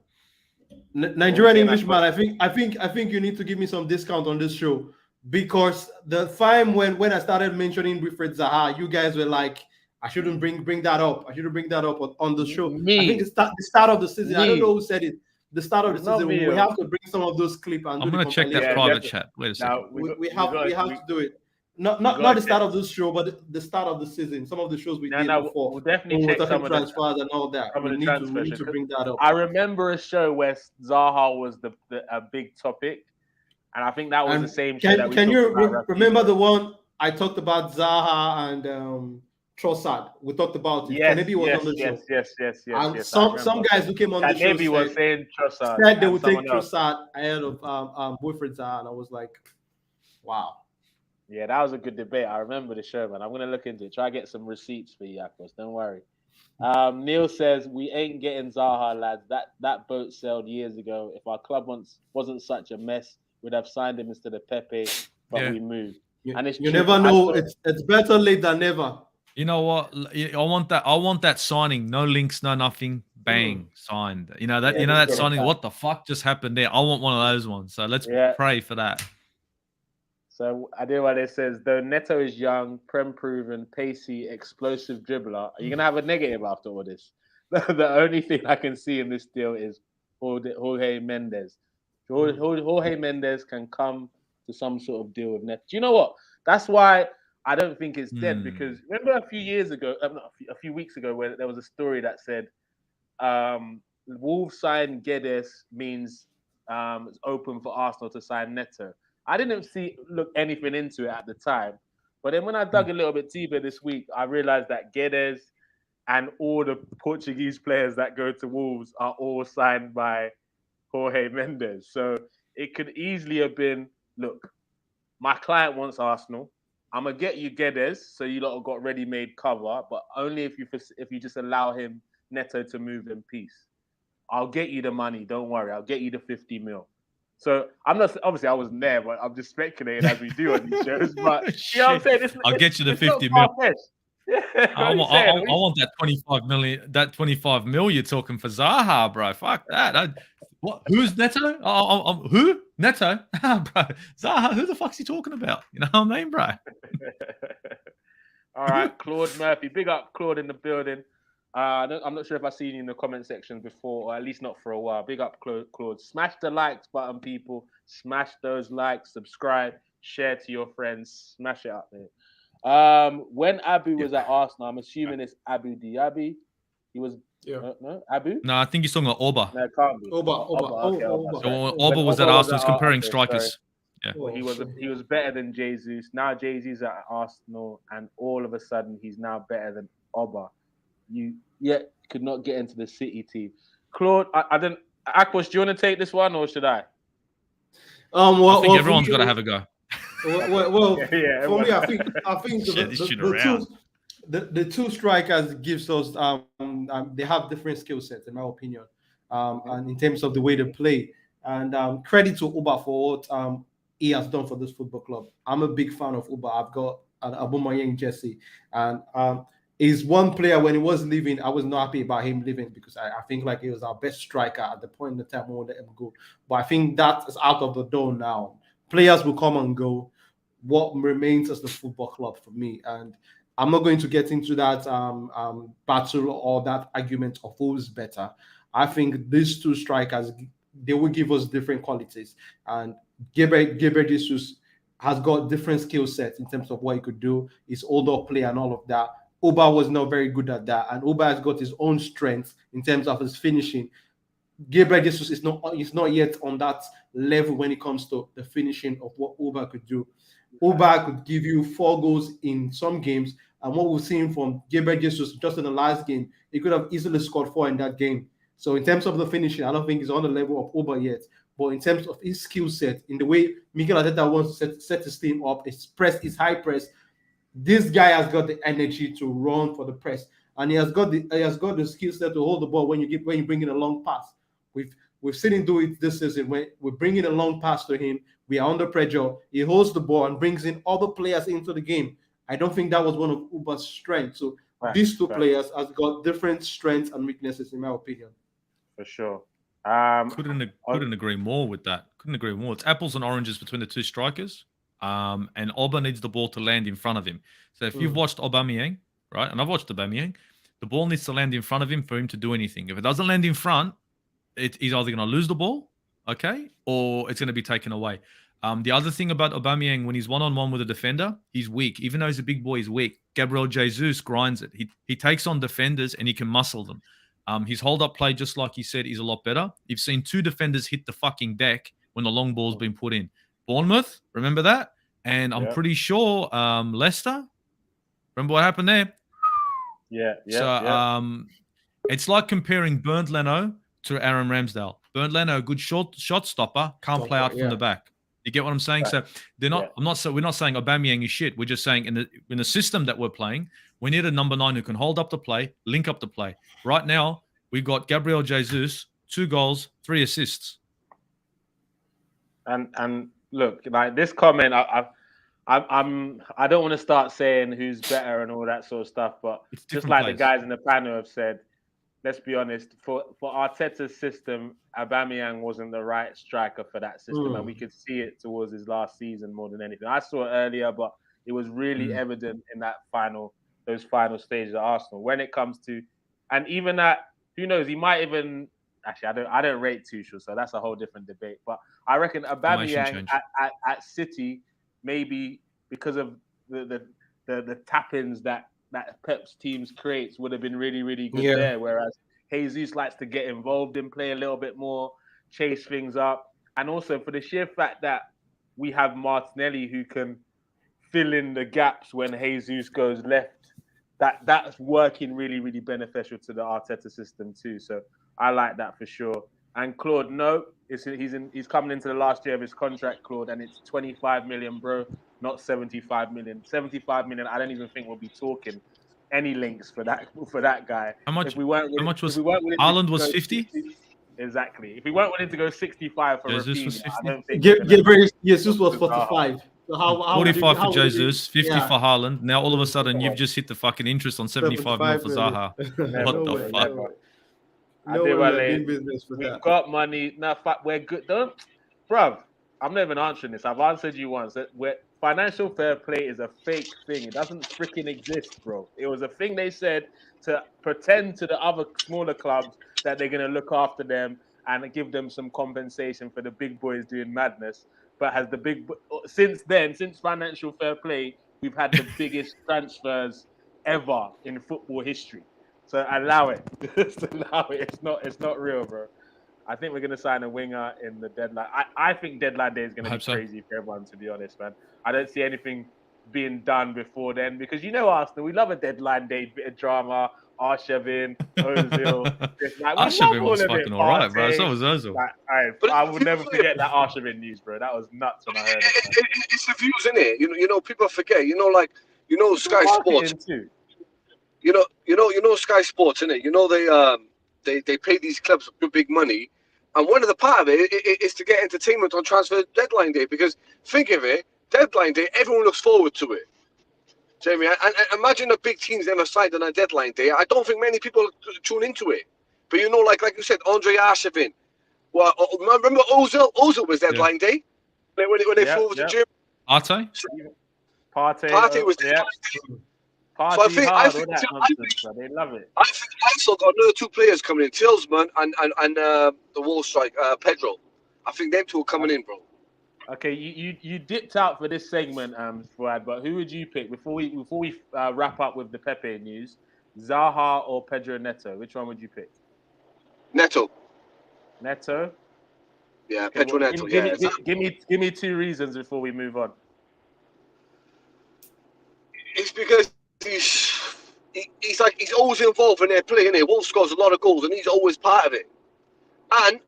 Nigerian Englishman, I think you need to give me some discount on this show. Because the time when I started mentioning Wilfried Zaha, you guys were like, I shouldn't bring that up. I shouldn't bring that up on the show. I think the start of the season. I don't know who said it. The start of the season, we have to bring some of those clips. And I'm going to check that private chat. Wait a second. We have to do it. Not the start of this show, but the start of the season. Some of the shows we did before. We'll definitely check some of the transfers and all that. We need to bring that up. I remember a show where Zaha was a big topic. And I think that was the same show that we Can you remember the one I talked about Zaha and Trossard? We talked about it. Yes, Maybe was on the show. Yes. And some guys who came on the show maybe was saying Trossard. Said they would take Trossard ahead of Wilfried Zaha, and I was like, wow. Yeah, that was a good debate. I remember the show, man. I'm gonna look into it. Try to get some receipts for you, Akos. Don't worry. Neil says we ain't getting Zaha, lads. That boat sailed years ago. If our club wasn't such a mess, we'd have signed him instead of Pepe. But we moved, and it's you true. never know. It's better late than never. You know what? I want that signing. No links, no nothing. Bang, signed. You know that. You know that signing. That. What the fuck just happened there? I want one of those ones. So let's pray for that. So I do what it says. Though Neto is young, prem proven, pacey, explosive dribbler, are you gonna have a negative after all this? The only thing I can see in this deal is Jorge Mendes. Jorge Mendes can come to some sort of deal with Neto. Do you know what? That's why I don't think it's dead, because remember a few weeks ago, where there was a story that said Wolves sign Guedes means it's open for Arsenal to sign Neto. I didn't look anything into it at the time, but then when I dug a little bit deeper this week, I realized that Guedes and all the Portuguese players that go to Wolves are all signed by Jorge Mendes. So it could easily have been, look, my client wants Arsenal. I'm gonna get you Guedes, so you lot have got ready-made cover, but only if you just allow him Neto to move in peace. I'll get you the money. Don't worry. I'll get you the 50 mil. So I'm not, obviously I wasn't there, but I'm just speculating as we do on these shows. But you know what I'm saying? I'll get you the 50 mil. Yeah, I want that 25 million. That 25 mil you're talking for Zaha, bro. Fuck that. What? Who's Neto? Who? Neto? Bro, Zaha. Who the fuck's he talking about? You know what I mean, bro? All right, Claude Murphy. Big up, Claude, in the building. I'm not sure if I've seen you in the comment section before, or at least not for a while. Big up, Claude. Smash the likes button, people. Smash those likes. Subscribe. Share to your friends. Smash it up there. When Abu was at Arsenal, I'm assuming it's Abu Diaby. He was no Abu. No, I think he's talking about Oba. No, it can't be. Oba. Oba was at Arsenal. He's comparing strikers. Yeah. Well, he was better than Jesus. Now Jesus at Arsenal, and all of a sudden he's now better than Oba. You could not get into the City team. Claude, I don't. Akos, do you want to take this one or should I? I think everyone's got to have a go. For me, I think the two strikers gives us they have different skill sets, in my opinion, and in terms of the way they play. And credit to Uba for what he has done for this football club. I'm a big fan of Uba. I've got an Aubameyang jersey, and is one player. When he was leaving, I was not happy about him leaving, because I think like he was our best striker at the point in the time when we let him go. But I think that is out of the door now. Players will come and go. What remains is the football club for me, and I'm not going to get into that battle or that argument of who's better. I think these two strikers, they will give us different qualities, and Gabriel Jesus has got different skill sets in terms of what he could do. He's older player and all of that. Uba was not very good at that, and Uba has got his own strengths in terms of his finishing. Gabriel Jesus is not yet on that level when it comes to the finishing of what Uba could do. Uba could give you 4 goals in some games, and what we've seen from Gabriel Jesus just in the last game, he could have easily scored 4 in that game. So in terms of the finishing, I don't think he's on the level of Uba yet. But in terms of his skill set, in the way Mikel Arteta wants to set his team up, his high press, this guy has got the energy to run for the press, and he has got the skill set to hold the ball when you bring in a long pass. We've seen him do it this season. When we bring in a long pass to him, we are under pressure. He holds the ball and brings in other players into the game. I don't think that was one of Uba's strengths. So these two players have got different strengths and weaknesses, in my opinion. For sure. Couldn't agree more with that. Couldn't agree more. It's apples and oranges between the two strikers. And Oba needs the ball to land in front of him. So if you've watched Aubameyang, right, and I've watched Aubameyang, the ball needs to land in front of him for him to do anything. If it doesn't land in front, he's either going to lose the ball, okay, or it's going to be taken away. The other thing about Aubameyang, when he's one-on-one with a defender, he's weak. Even though he's a big boy, he's weak. Gabriel Jesus grinds it. He takes on defenders and he can muscle them. His hold-up play, just like he said, is a lot better. You've seen 2 defenders hit the fucking deck when the long ball's been put in. Bournemouth, remember that? And I'm pretty sure Leicester. Remember what happened there? It's like comparing Bernd Leno to Aaron Ramsdale. Bernd Leno, good shot stopper, can't play out from the back. You get what I'm saying? Right. So they're not. Yeah. We're not saying Aubameyang is shit. We're just saying in the system that we're playing, we need a number 9 who can hold up the play, link up the play. Right now, we've got Gabriel Jesus, 2 goals, 3 assists. And look, like this comment, I don't want to start saying who's better and all that sort of stuff, but just like the guys in the panel have said, let's be honest, for Arteta's system, Aubameyang wasn't the right striker for that system, and we could see it towards his last season more than anything. I saw it earlier, but it was really evident in those final stages at Arsenal. When it comes to, and even that, who knows, he might even. Actually, I don't rate Tuchel, so that's a whole different debate. But I reckon Aubameyang at City, maybe because of the tap-ins that Pep's teams creates, would have been really, really good there. Whereas Jesus likes to get involved in play a little bit more, chase things up, and also for the sheer fact that we have Martinelli who can fill in the gaps when Jesus goes left. That's working really, really beneficial to the Arteta system too. So I like that for sure. And Claude, no, he's coming into the last year of his contract, Claude, and it's 25 million, bro, not 75 million. 75 million, I don't even think we'll be talking any links for that guy. How much was Haaland was 50? Exactly. If we weren't willing to go 65 for Rafinha, I don't think Jesus was 45. So 45 for Jesus, 50 for Haaland. Now all of a sudden you've just hit the fucking interest on 75 million for Zaha. What the fuck? We've got money. No, we're good. Don't, bruv. I'm not even answering this. I've answered you once. Financial fair play is a fake thing. It doesn't freaking exist, bro. It was a thing they said to pretend to the other smaller clubs that they're going to look after them and give them some compensation for the big boys doing madness. But since financial fair play, we've had the biggest transfers ever in football history. So allow it. Just allow it. It's not real, bro. I think we're going to sign a winger in the deadline. I think deadline day is going to be crazy for everyone, to be honest, man. I don't see anything being done before then because Arsenal, we love a deadline day, bit of drama, Arshavin, Ozil. Arshavin was fucking all right, bro. So was Ozil. I will never forget that Arshavin news, bro. That was nuts when I heard it. It's the views, isn't it? You know, people forget. Sky Sports. Too. You know Sky Sports, innit? They pay these clubs big money, and one of the part of it is to get entertainment on transfer deadline day. Because think of it, deadline day, everyone looks forward to it. Do you know what I mean? And imagine the big teams never signed on a deadline day. I don't think many people tune into it. But like you said, Andre Arshavin. Well, remember Ozil? Ozil was deadline day when they flew over to Germany. Partey was deadline day. So I think they love it. I think Arsenal got another 2 players coming in, Tillsman and the wall strike, Pedro. I think them 2 are coming in, bro. Okay, you dipped out for this segment, Fuad, but who would you pick before we wrap up with the Pepe news? Zaha or Pedro Neto? Which one would you pick? Neto. Neto? Yeah, okay, Pedro Neto. Give me 2 reasons before we move on. It's because he's always involved in their play, innit? Wolf scores a lot of goals and he's always part of it. And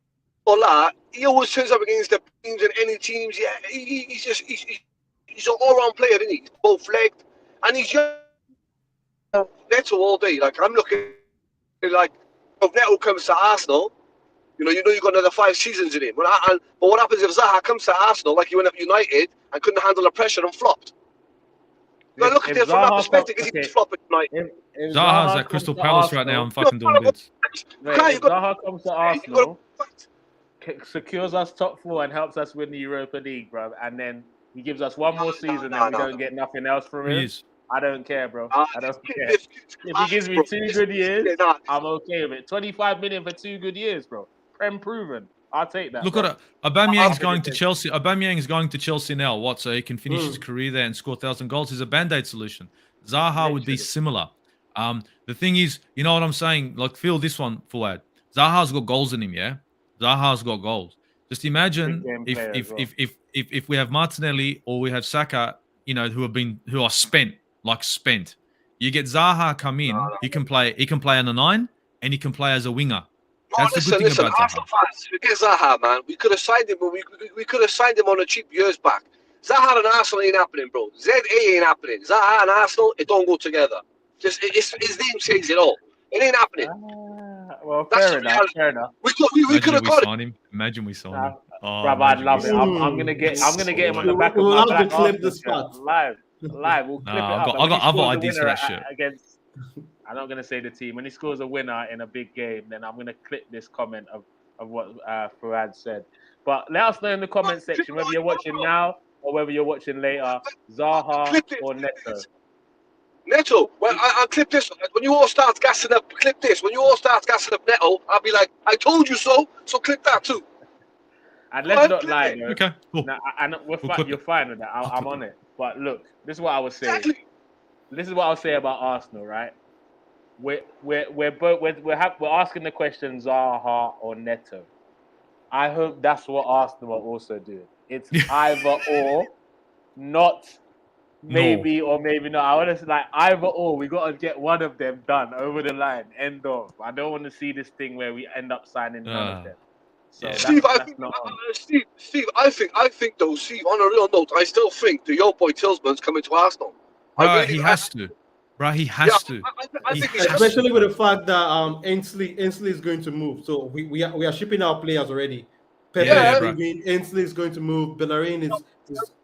he always turns up against the teams and any teams. Yeah, he's an all-round player, isn't he? He's both-legged and he's young. Neto all day. Like I'm looking like if Neto comes to Arsenal, you've got another 5 seasons in him. But what happens if Zaha comes to Arsenal like he went up United and couldn't handle the pressure and flopped? Now look at it from that perspective, because he's flopping tonight. Zaha's at Crystal Palace right now and fucking doing bits. If Zaha comes to Arsenal, secures us top 4 and helps us win the Europa League, bro, and then he gives us one more season and we don't get nothing else from him, I don't care, bro. I don't care. If he gives me 2 good years, I'm okay with it. 25 million for 2 good years, bro. Prem proven. I'll take that. Look at it. Aubameyang's going to Chelsea. Aubameyang is going to Chelsea now. What? So he can finish his career there and score 1,000 goals. He's a band-aid solution. Zaha would be similar. The thing is, you know what I'm saying? Like, feel this one, Fuad. Zaha's got goals in him, yeah? Zaha's got goals. Just imagine if we have Martinelli or we have Saka, who are spent. You get Zaha come in. He can play on the 9 and he can play as a winger. That's the good thing about Zaha. Arsenal fans, forget Zaha, man. We could have signed him, but we could have signed him on a cheap years back. Zaha and Arsenal ain't happening, bro. ZA ain't happening. Zaha and Arsenal, it don't go together. Just his name says it all. It ain't happening. Well, fair enough. We could have got him. Imagine we signed him. Brother, I'd love it. I'm gonna get him on the back of my black Arsenal shirt. Live. We'll clip it up. I've got other ideas for that shirt. Against, I'm not gonna say the team. When he scores a winner in a big game, then I'm gonna clip this comment of what Fuad said. But let us know in the comment section whether you're watching now or whether you're watching later. Zaha or Neto. Neto, well, I'll clip this. When you all start gassing up, clip this. When you all start gassing up Neto, I'll be like, I told you so, so clip that too. And let's not lie, though. Okay, cool. You're fine with that. I'm on it. But look, this is what I was saying. Exactly. This is what I'll say about Arsenal, right? We're asking the question Zaha or Neto. I hope that's what Arsenal are also doing. It's either or, not maybe or maybe not. I want to say like either or. We got to get one of them done over the line. End of. I don't want to see this thing where we end up signing none of them. So Steve, I think though, Steve, on a real note, I still think the old boy Tillsman's coming to Arsenal. He has to. Bro, he has to. I think especially with the fact that Ainsley is going to move. So we are shipping our players already. Pepe is leaving, Ainsley is going to move, Bellerin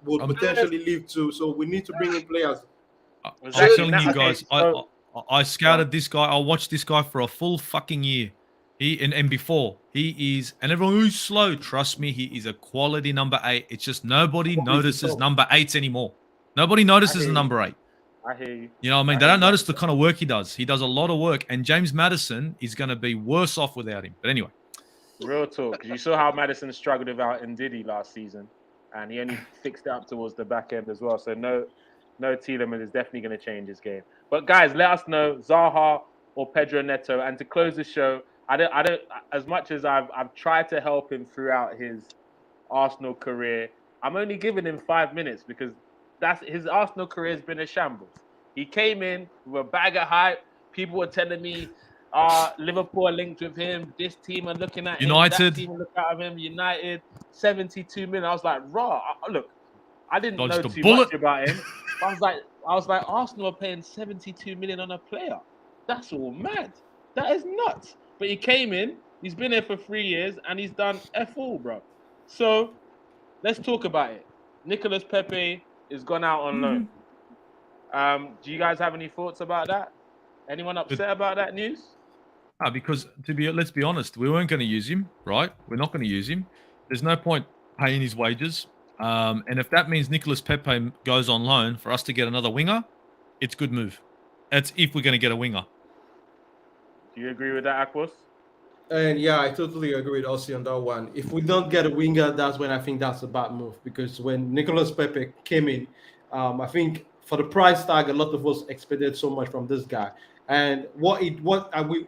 will potentially leave too. So we need to bring in players. I'm telling you guys, I scouted this guy. I watched this guy for a full fucking year. And before he is, and everyone who's slow, trust me, he is a quality number 8. It's just nobody notices number 8s anymore. Nobody notices the number 8. I hear you. You know what I mean? They don't notice the kind of work he does. He does a lot of work, and James Maddison is going to be worse off without him. But anyway. Real talk. Because you saw how Maddison struggled without Ndidi last season, and he only fixed it up towards the back end as well. So no Tielemans is definitely going to change his game. But guys, let us know Zaha or Pedro Neto. And to close the show, I don't. As much as I've tried to help him throughout his Arsenal career, I'm only giving him 5 minutes because that's his Arsenal career has been a shambles. He came in with a bag of hype. People were telling me, Liverpool are linked with him. This team are looking at United. him. That team are looking at him. United, 72 million. I was like, look, I didn't know too much about him. I was like, Arsenal are paying 72 million on a player. That's all mad. That is nuts. But he came in, he's been here for 3 years, and he's done F all, bro. So let's talk about it. Nicolas Pepe is gone out on loan. Do you guys have any thoughts about that? Anyone upset about that news? Because let's be honest, we weren't going to use him, right? We're not going to use him. There's no point paying his wages. And if that means Nicolas Pepe goes on loan for us to get another winger, it's a good move. That's if we're going to get a winger. Do you agree with that, Aquos? And yeah, I totally agree with Aussie on that one. If we don't get a winger, that's when I think that's a bad move. Because when Nicolas Pepe came in, I think for the price tag, a lot of us expected so much from this guy. And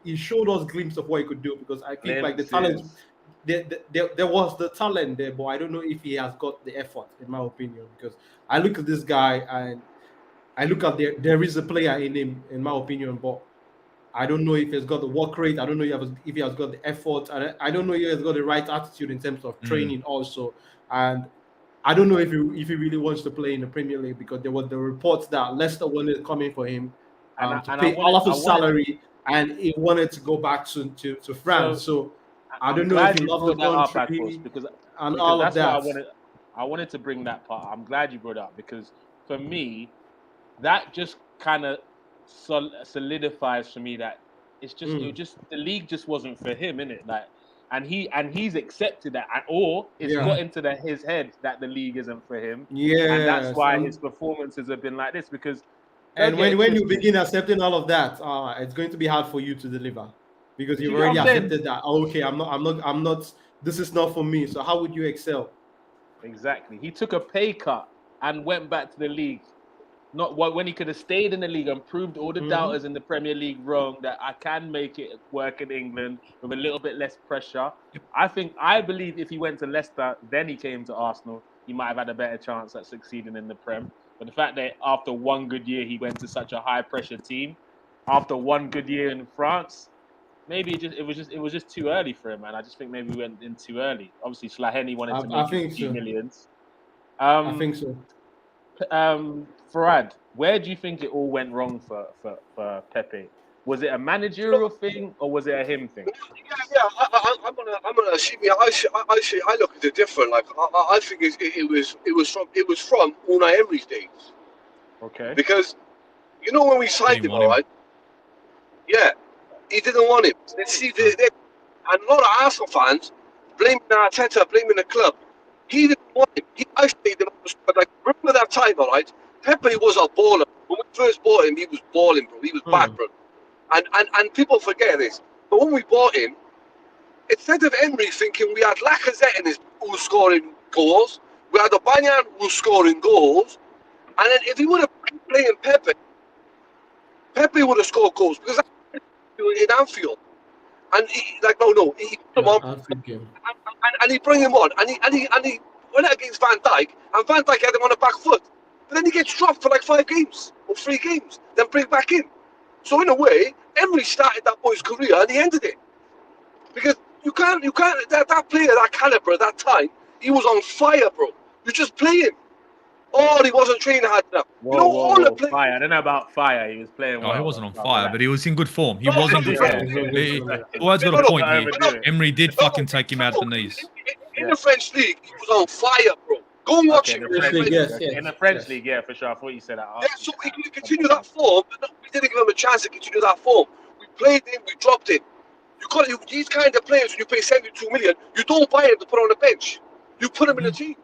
he showed us glimpses of what he could do. Because I think like the talent, there was the talent there, but I don't know if he has got the effort, in my opinion. Because I look at this guy and I look at there is a player in him, in my opinion, but I don't know if he's got the work rate. I don't know if he has got the effort. I don't know if he has got the right attitude in terms of training also. And I don't know if he really wants to play in the Premier League because there were the reports that Leicester wanted to come in for him to pay all of his salary, and he wanted to go back to France. So I don't know if he loves the country because all of that. I wanted to bring that part. I'm glad you brought it up because for me, that just kind of solidifies for me that it's just the league just wasn't for him, innit? Like, and he's accepted that, or it's got into his head that the league isn't for him. Yeah, and that's why his performances have been like this. Because when you begin accepting all of that, it's going to be hard for you to deliver because you've already accepted that. Oh, okay, I'm not. This is not for me. So how would you excel? Exactly. He took a pay cut and went back to the league. Not when he could have stayed in the league and proved all the doubters in the Premier League wrong that I can make it work in England with a little bit less pressure. I believe if he went to Leicester, then he came to Arsenal, he might have had a better chance at succeeding in the Prem. But the fact that after one good year, he went to such a high pressure team, after one good year in France, maybe it was just too early for him, man. I just think maybe we went in too early. Obviously, Slaheni wanted to make it a few millions. I think so. Farad, where do you think it all went wrong for Pepe? Was it a managerial thing or was it a him thing? Yeah. I'm gonna see me. I look at it different. Like I think it was from Unai Emery's days. Okay. Because you know when we signed him, all right? Yeah, he didn't want him. And a lot of Arsenal fans blaming Arteta, blaming the club. He didn't want him. He isolated him. But like, remember that time, all right? Pepe was a baller. When we first bought him, he was balling, bro. He was bad, bro. And people forget this. But when we bought him, instead of Emery thinking we had Lacazette in his who was scoring goals, we had Aubameyang who was scoring goals, and then if he would have been playing Pepe would have scored goals because in Anfield. And he put him on, and he bring him on, and he went out against Van Dijk, and Van Dijk had him on the back foot. But then he gets dropped for like 5 games or 3 games, then bring back in. So in a way, Emery started that boy's career and he ended it. Because you can't that player, that caliber, that time, he was on fire, bro. You just play him. Oh, he wasn't training hard enough. Whoa, fire. I don't know about fire. He was playing well. No, he wasn't on fire, but he was in good form. He No, was in good form. Boyd's got a point here. Emery did fucking take him out of the knees. In the French league, he was on fire, bro. Go and watch him. In the French league, yeah, for sure. I thought you said that. Yeah, so he could continue that form, but we didn't give him a chance to continue that form. We played him, we dropped him. These kind of players, when you pay 72 million, you don't buy him to put on the bench. You put him in the team.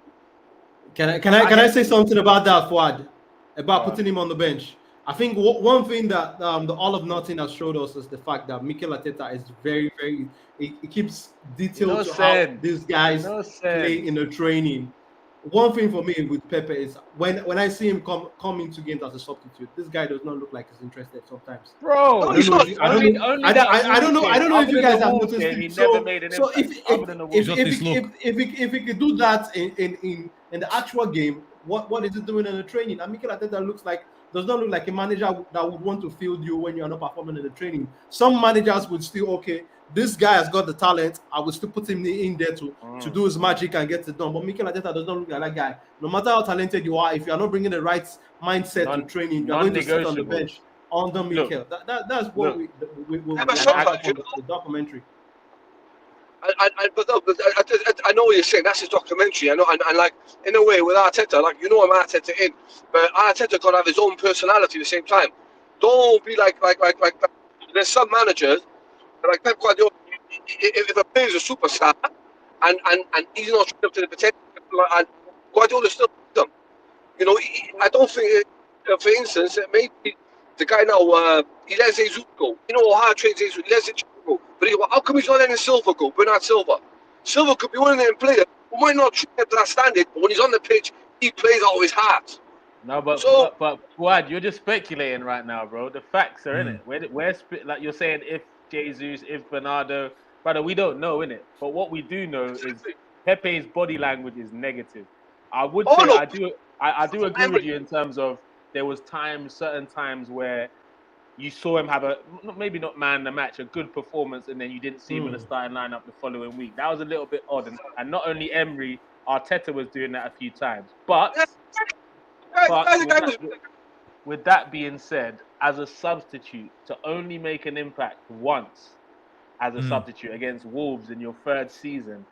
Can I say something about that, Fuad? About putting him on the bench. I think one thing that the All of Nothing has showed us is the fact that Mikel Arteta is very, very. He keeps detailed to how these guys play in the training. One thing for me with Pepe is when I see him come into games as a substitute, this guy does not look like he's interested sometimes. Bro, I don't know if you guys have noticed it. So if he could do that in the actual game, what is he doing in the training? And Mikel Arteta does not look like a manager that would want to field you when you are not performing in the training. Some managers would still, this guy has got the talent. I will still put him in there to do his magic and get it done. But Mikel Arteta does not look like that guy. No matter how talented you are, if you are not bringing the right mindset to training, you're going to sit on the bench under Mikel. That's what we the documentary. I know what you're saying. That's his documentary. I know, and like in a way with Arteta, like I'm Arteta in, but Arteta got to have his own personality at the same time. Don't be like there's some managers like Pep Guardiola. If a player is a superstar and he's not up to the potential, and Guardiola still them. I don't think. For instance, maybe the guy now he lets Jesus go. How hard trains Jesus. He lets Jesus go. But how come he's not letting Silva go? Bernard Silva. Silva could be one of them players who might not train to that standard, but when he's on the pitch, he plays out of his heart. No, but Fuad, you're just speculating right now, bro. The facts are in it. We're like you're saying, if Jesus, if Bernardo, brother, we don't know, innit? But what we do know is Pepe's body language is negative. I would say I do agree with you in terms of there was certain times where you saw him have maybe not man the match, a good performance, and then you didn't see him in the starting lineup the following week. That was a little bit odd, and not only Emery, Arteta was doing that a few times. But with that being said, as a substitute, to only make an impact once as a substitute against Wolves in your 3rd season,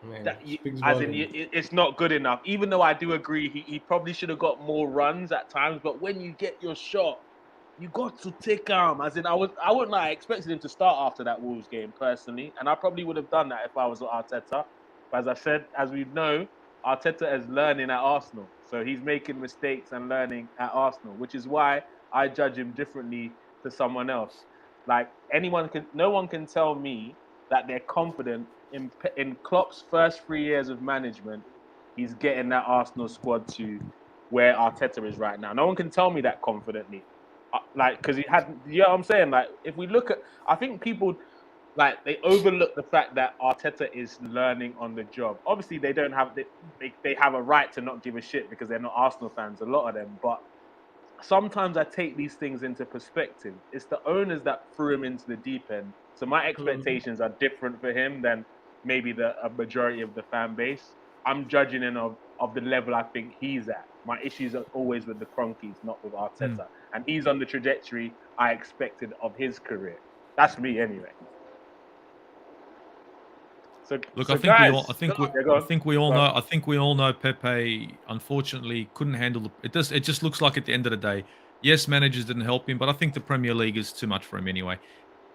it's not good enough. Even though I do agree he probably should have got more runs at times, but when you get your shot, you got to take him. As in, I wouldn't have expected him to start after that Wolves game personally, and I probably would have done that if I was Arteta. But as I said, as we know, Arteta is learning at Arsenal, so he's making mistakes and learning at Arsenal, which is why I judge him differently to someone else. Like no one can tell me that they're confident in Klopp's first 3 years of management. He's getting that Arsenal squad to where Arteta is right now. No one can tell me that confidently. Because he had, you know what I'm saying? Like, if we look at, I think people, they overlook the fact that Arteta is learning on the job. Obviously, they don't have, they have a right to not give a shit because they're not Arsenal fans, a lot of them. But sometimes I take these things into perspective. It's the owners that threw him into the deep end So my expectations are different for him than maybe a majority of the fan base. I'm judging him of the level I think he's at. My issues are always with the Cronkies, not with Arteta. And he's on the trajectory I expected of his career. That's me anyway. So look, so I think guys, we all know Pepe unfortunately couldn't handle it. It just looks like at the end of the day, yes, managers didn't help him, but I think the Premier League is too much for him anyway.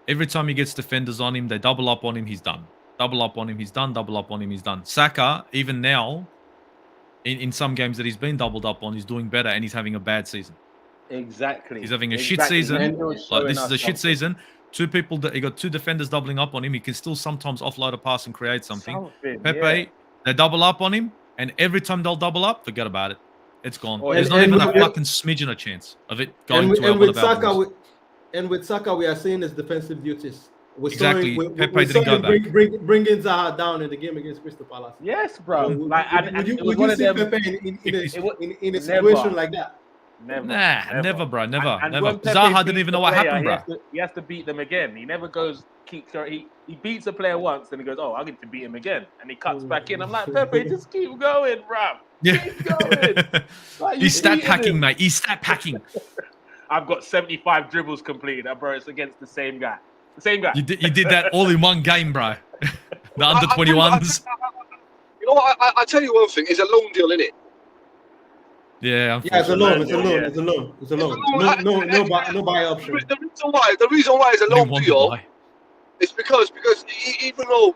Every time he gets defenders on him, they double up on him, he's done. Double up on him, he's done. Double up on him, he's done. Saka, even now, in some games that he's been doubled up on, he's doing better and he's having a bad season. Exactly. He's having a shit season. Like, this is a shit something. season. He got two defenders doubling up on him. He can still sometimes offload a pass and create something. Pepe, they double up on him, and every time they'll double up, forget about it. It's gone. There's not even a fucking smidgen of chance of it going to with Saka. And with Saka, we are seeing his defensive duties. Exactly. Pepe didn't go back. Bringing Zaha down in the game against Crystal Palace. Yes, bro. Would you see Pepe in a situation like that? Never, bro. Never. Zaha didn't even know what happened, bro. He has to beat them again. He never goes, he beats a player once, then he goes, oh, I get to beat him again. And he cuts back in. I'm like, Pepe, just keep going, bro. Keep going. Like, he's stat packing, mate. He's stat packing. I've got 75 dribbles completed, bro. It's against the same guy. The same guy. You did that all in one game, bro. The under 21s. You know what? I tell you one thing. It's a loan deal, innit? Yeah, it's a loan. No buy option. The reason why it's a loan deal is because even though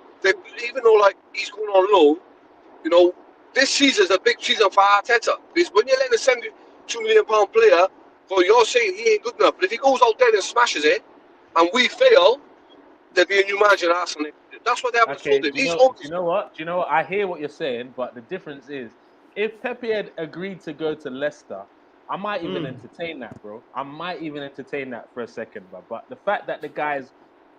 like he's going on loan, you know, this season is a big season for Arteta. Because when you're letting a £72 million player, well, you're saying he ain't good enough. But if he goes out there and smashes it, and we fail, there'll be a new manager at Arsenal. That's what they haven't told him. Do you know what? I hear what you're saying, but the difference is, if Pepe had agreed to go to Leicester, I might even entertain that, bro. I might even entertain that for a second, bro. But the fact that the guy's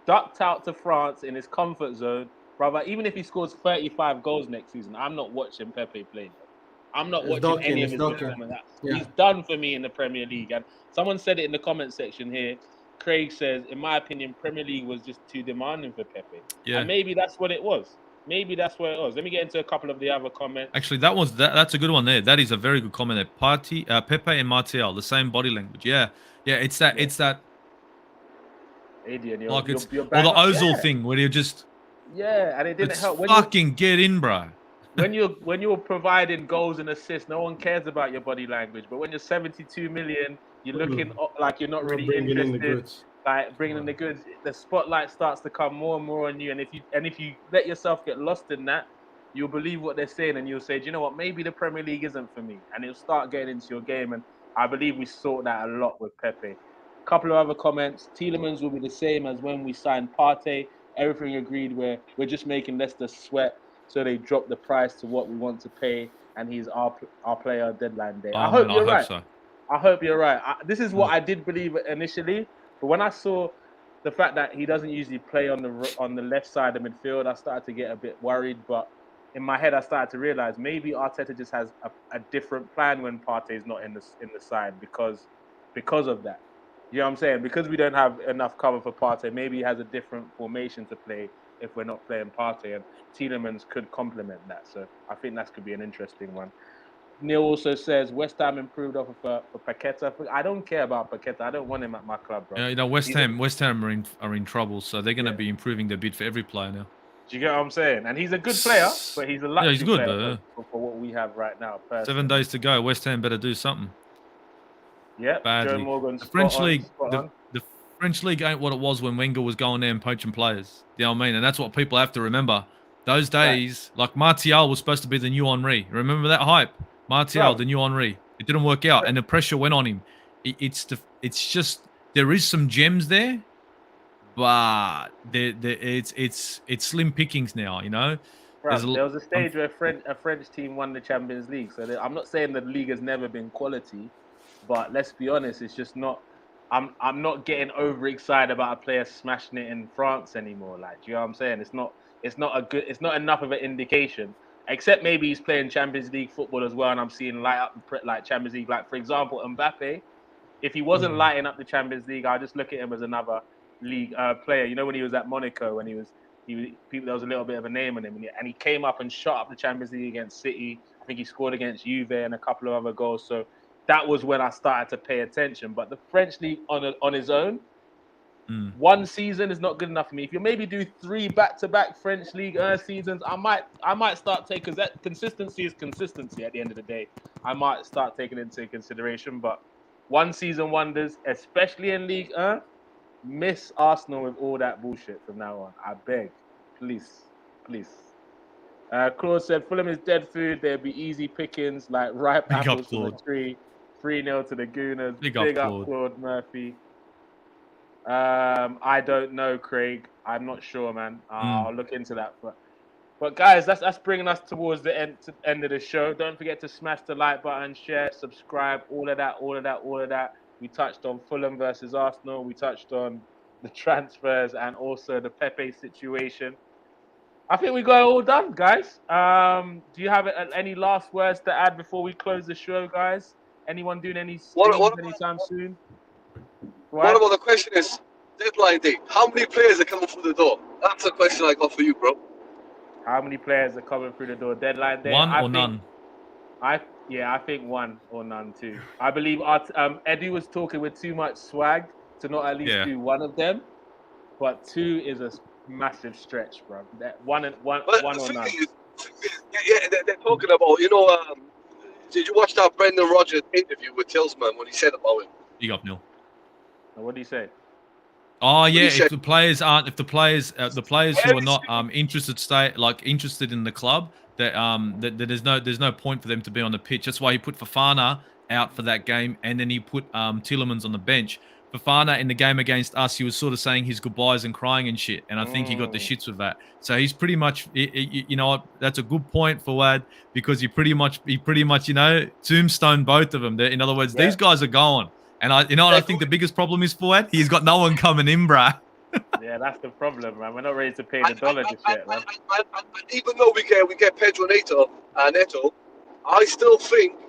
ducked out to France in his comfort zone, brother, even if he scores 35 goals next season, I'm not watching Pepe play. I'm not watching any of his performance. He's done for me in the Premier League. And someone said it in the comment section here. Craig says, in my opinion, Premier League was just too demanding for Pepe. Yeah. And maybe that's what it was. Let me get into a couple of the other comments. Actually, that's a good one there. That is a very good comment there. Pepe and Martial, the same body language. Yeah. It's that. Adrian, you're or the Ozil thing where you're just. Yeah, and it didn't help. Fucking get in, bro. when you're providing goals and assists, no one cares about your body language. But when you're 72 million, you're looking like you're not really interested. Like bringing in the goods, the spotlight starts to come more and more on you. And if you let yourself get lost in that, you'll believe what they're saying, and you'll say, do you know what? Maybe the Premier League isn't for me, and it'll start getting into your game. And I believe we saw that a lot with Pepe. A couple of other comments. Tielemans will be the same as when we signed Partey. Everything agreed. We're just making Leicester sweat. So they dropped the price to what we want to pay, and he's our player deadline day. I hope you're right. I hope you're right. This is what I did believe initially, but when I saw the fact that he doesn't usually play on the left side of midfield, I started to get a bit worried. But in my head, I started to realize maybe Arteta just has a different plan when Partey's not in the side because of that. You know what I'm saying? Because we don't have enough cover for Partey, maybe he has a different formation to play if we're not playing Partey, and Tielemans could complement that. So I think that could be an interesting one. Neil also says West Ham improved offer for Paqueta. I don't care about Paqueta. I don't want him at my club, bro. Yeah, you know, West Ham are in trouble, so they're going to be improving their bid for every player now. Do you get what I'm saying? And he's a good player, but he's a luxury he's good, player for what we have right now. Personally. 7 days to go. West Ham better do something. Yeah, badly. Joe Morgan. The French League, the French League ain't what it was when Wenger was going there and poaching players. You know what I mean? And that's what people have to remember. Those days, like Martial was supposed to be the new Henry. Remember that hype? Martial, the new Henry. It didn't work out, and the pressure went on him. It's just there is some gems there, but it's slim pickings now. You know. Bro, there was a stage where a French team won the Champions League. So I'm not saying the league has never been quality, but let's be honest, it's just not. I'm not getting overexcited about a player smashing it in France anymore. Like, do you know what I'm saying? It's not enough of an indication. Except maybe he's playing Champions League football as well, and I'm seeing light up like Champions League. Like, for example, Mbappe, if he wasn't lighting up the Champions League, I'll just look at him as another league player. You know, when he was at Monaco, when there was a little bit of a name on him, and he came up and shot up the Champions League against City. I think he scored against Juve and a couple of other goals. So that was when I started to pay attention. But the French league on his own, one season is not good enough for me. If you maybe do 3 back-to-back French League seasons, I might start taking, because that consistency is consistency at the end of the day. I might start taking into consideration. But one season wonders, especially in League 1, miss Arsenal with all that bullshit from now on. I beg, please. Claude said Fulham is dead food. There'll be easy pickings like ripe apples from the tree. 3-0 to the Gooners. Big up Claude Murphy. I don't know, Craig. I'm not sure, man. I'll look into that. But guys, that's bringing us towards the end of the show. Don't forget to smash the like button, share, subscribe, all of that. We touched on Fulham versus Arsenal. We touched on the transfers and also the Pepe situation. I think we got it all done, guys. Do you have any last words to add before we close the show, guys? Anyone doing any streams anytime soon? What about the question is, deadline day, how many players are coming through the door? That's a question I got for you, bro. How many players are coming through the door deadline day? One or none? I think one or none too. I believe Eddie was talking with too much swag to not at least do one of them, but 2 is a massive stretch, bro. One or none. They're talking about, did you watch that Brendan Rodgers interview with Tillsman when he said about him? Big up, Neil. What did he say? Oh yeah, if the players who are not interested in the club, that there's no point for them to be on the pitch. That's why he put Fofana out for that game, and then he put Tielemans on the bench. Fofana in the game against us, he was sort of saying his goodbyes and crying and shit, and I think he got the shits with that. So he's pretty much, that's a good point for Wad, because he pretty much tombstone both of them. In other words, these guys are going. And I think the biggest problem is for Ed. He's got no one coming in, bruh. Yeah, that's the problem, man. We're not ready to pay the dollar just yet, man. And even though we get Pedro Neto, I still think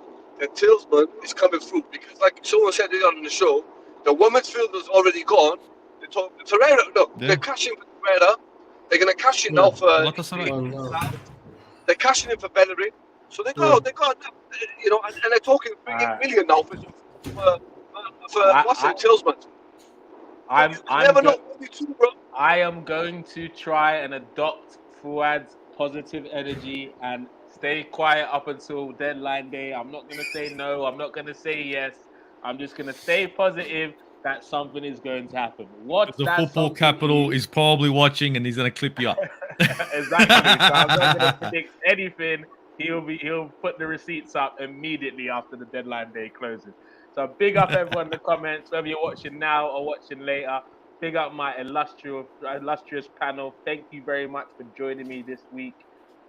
that Tillsman is coming through, because, like someone said earlier on the show, the women's field is already gone. They're cashing for Torreira. They're going to cash in now for. They're cashing in for Bellerin. So they got, and they're talking 3 million now for Tillsman. I am going to try and adopt Fuad's positive energy and stay quiet up until deadline day. I'm not going to say no. I'm not going to say yes. I'm just going to stay positive that something is going to happen. The football capital is probably watching, and he's going to clip you up. Exactly. So I'm not going to predict anything. He'll put the receipts up immediately after the deadline day closes. So big up everyone in the comments, whether you're watching now or watching later. Big up my illustrious panel. Thank you very much for joining me this week.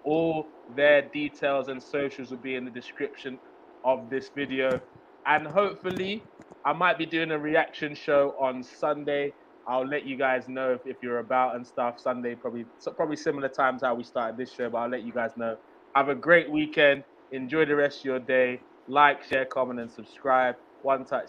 All their details and socials will be in the description of this video. And hopefully, I might be doing a reaction show on Sunday. I'll let you guys know if you're about and stuff. Sunday, probably similar times how we started this show, but I'll let you guys know. Have a great weekend. Enjoy the rest of your day. Like, share, comment, and subscribe. One touch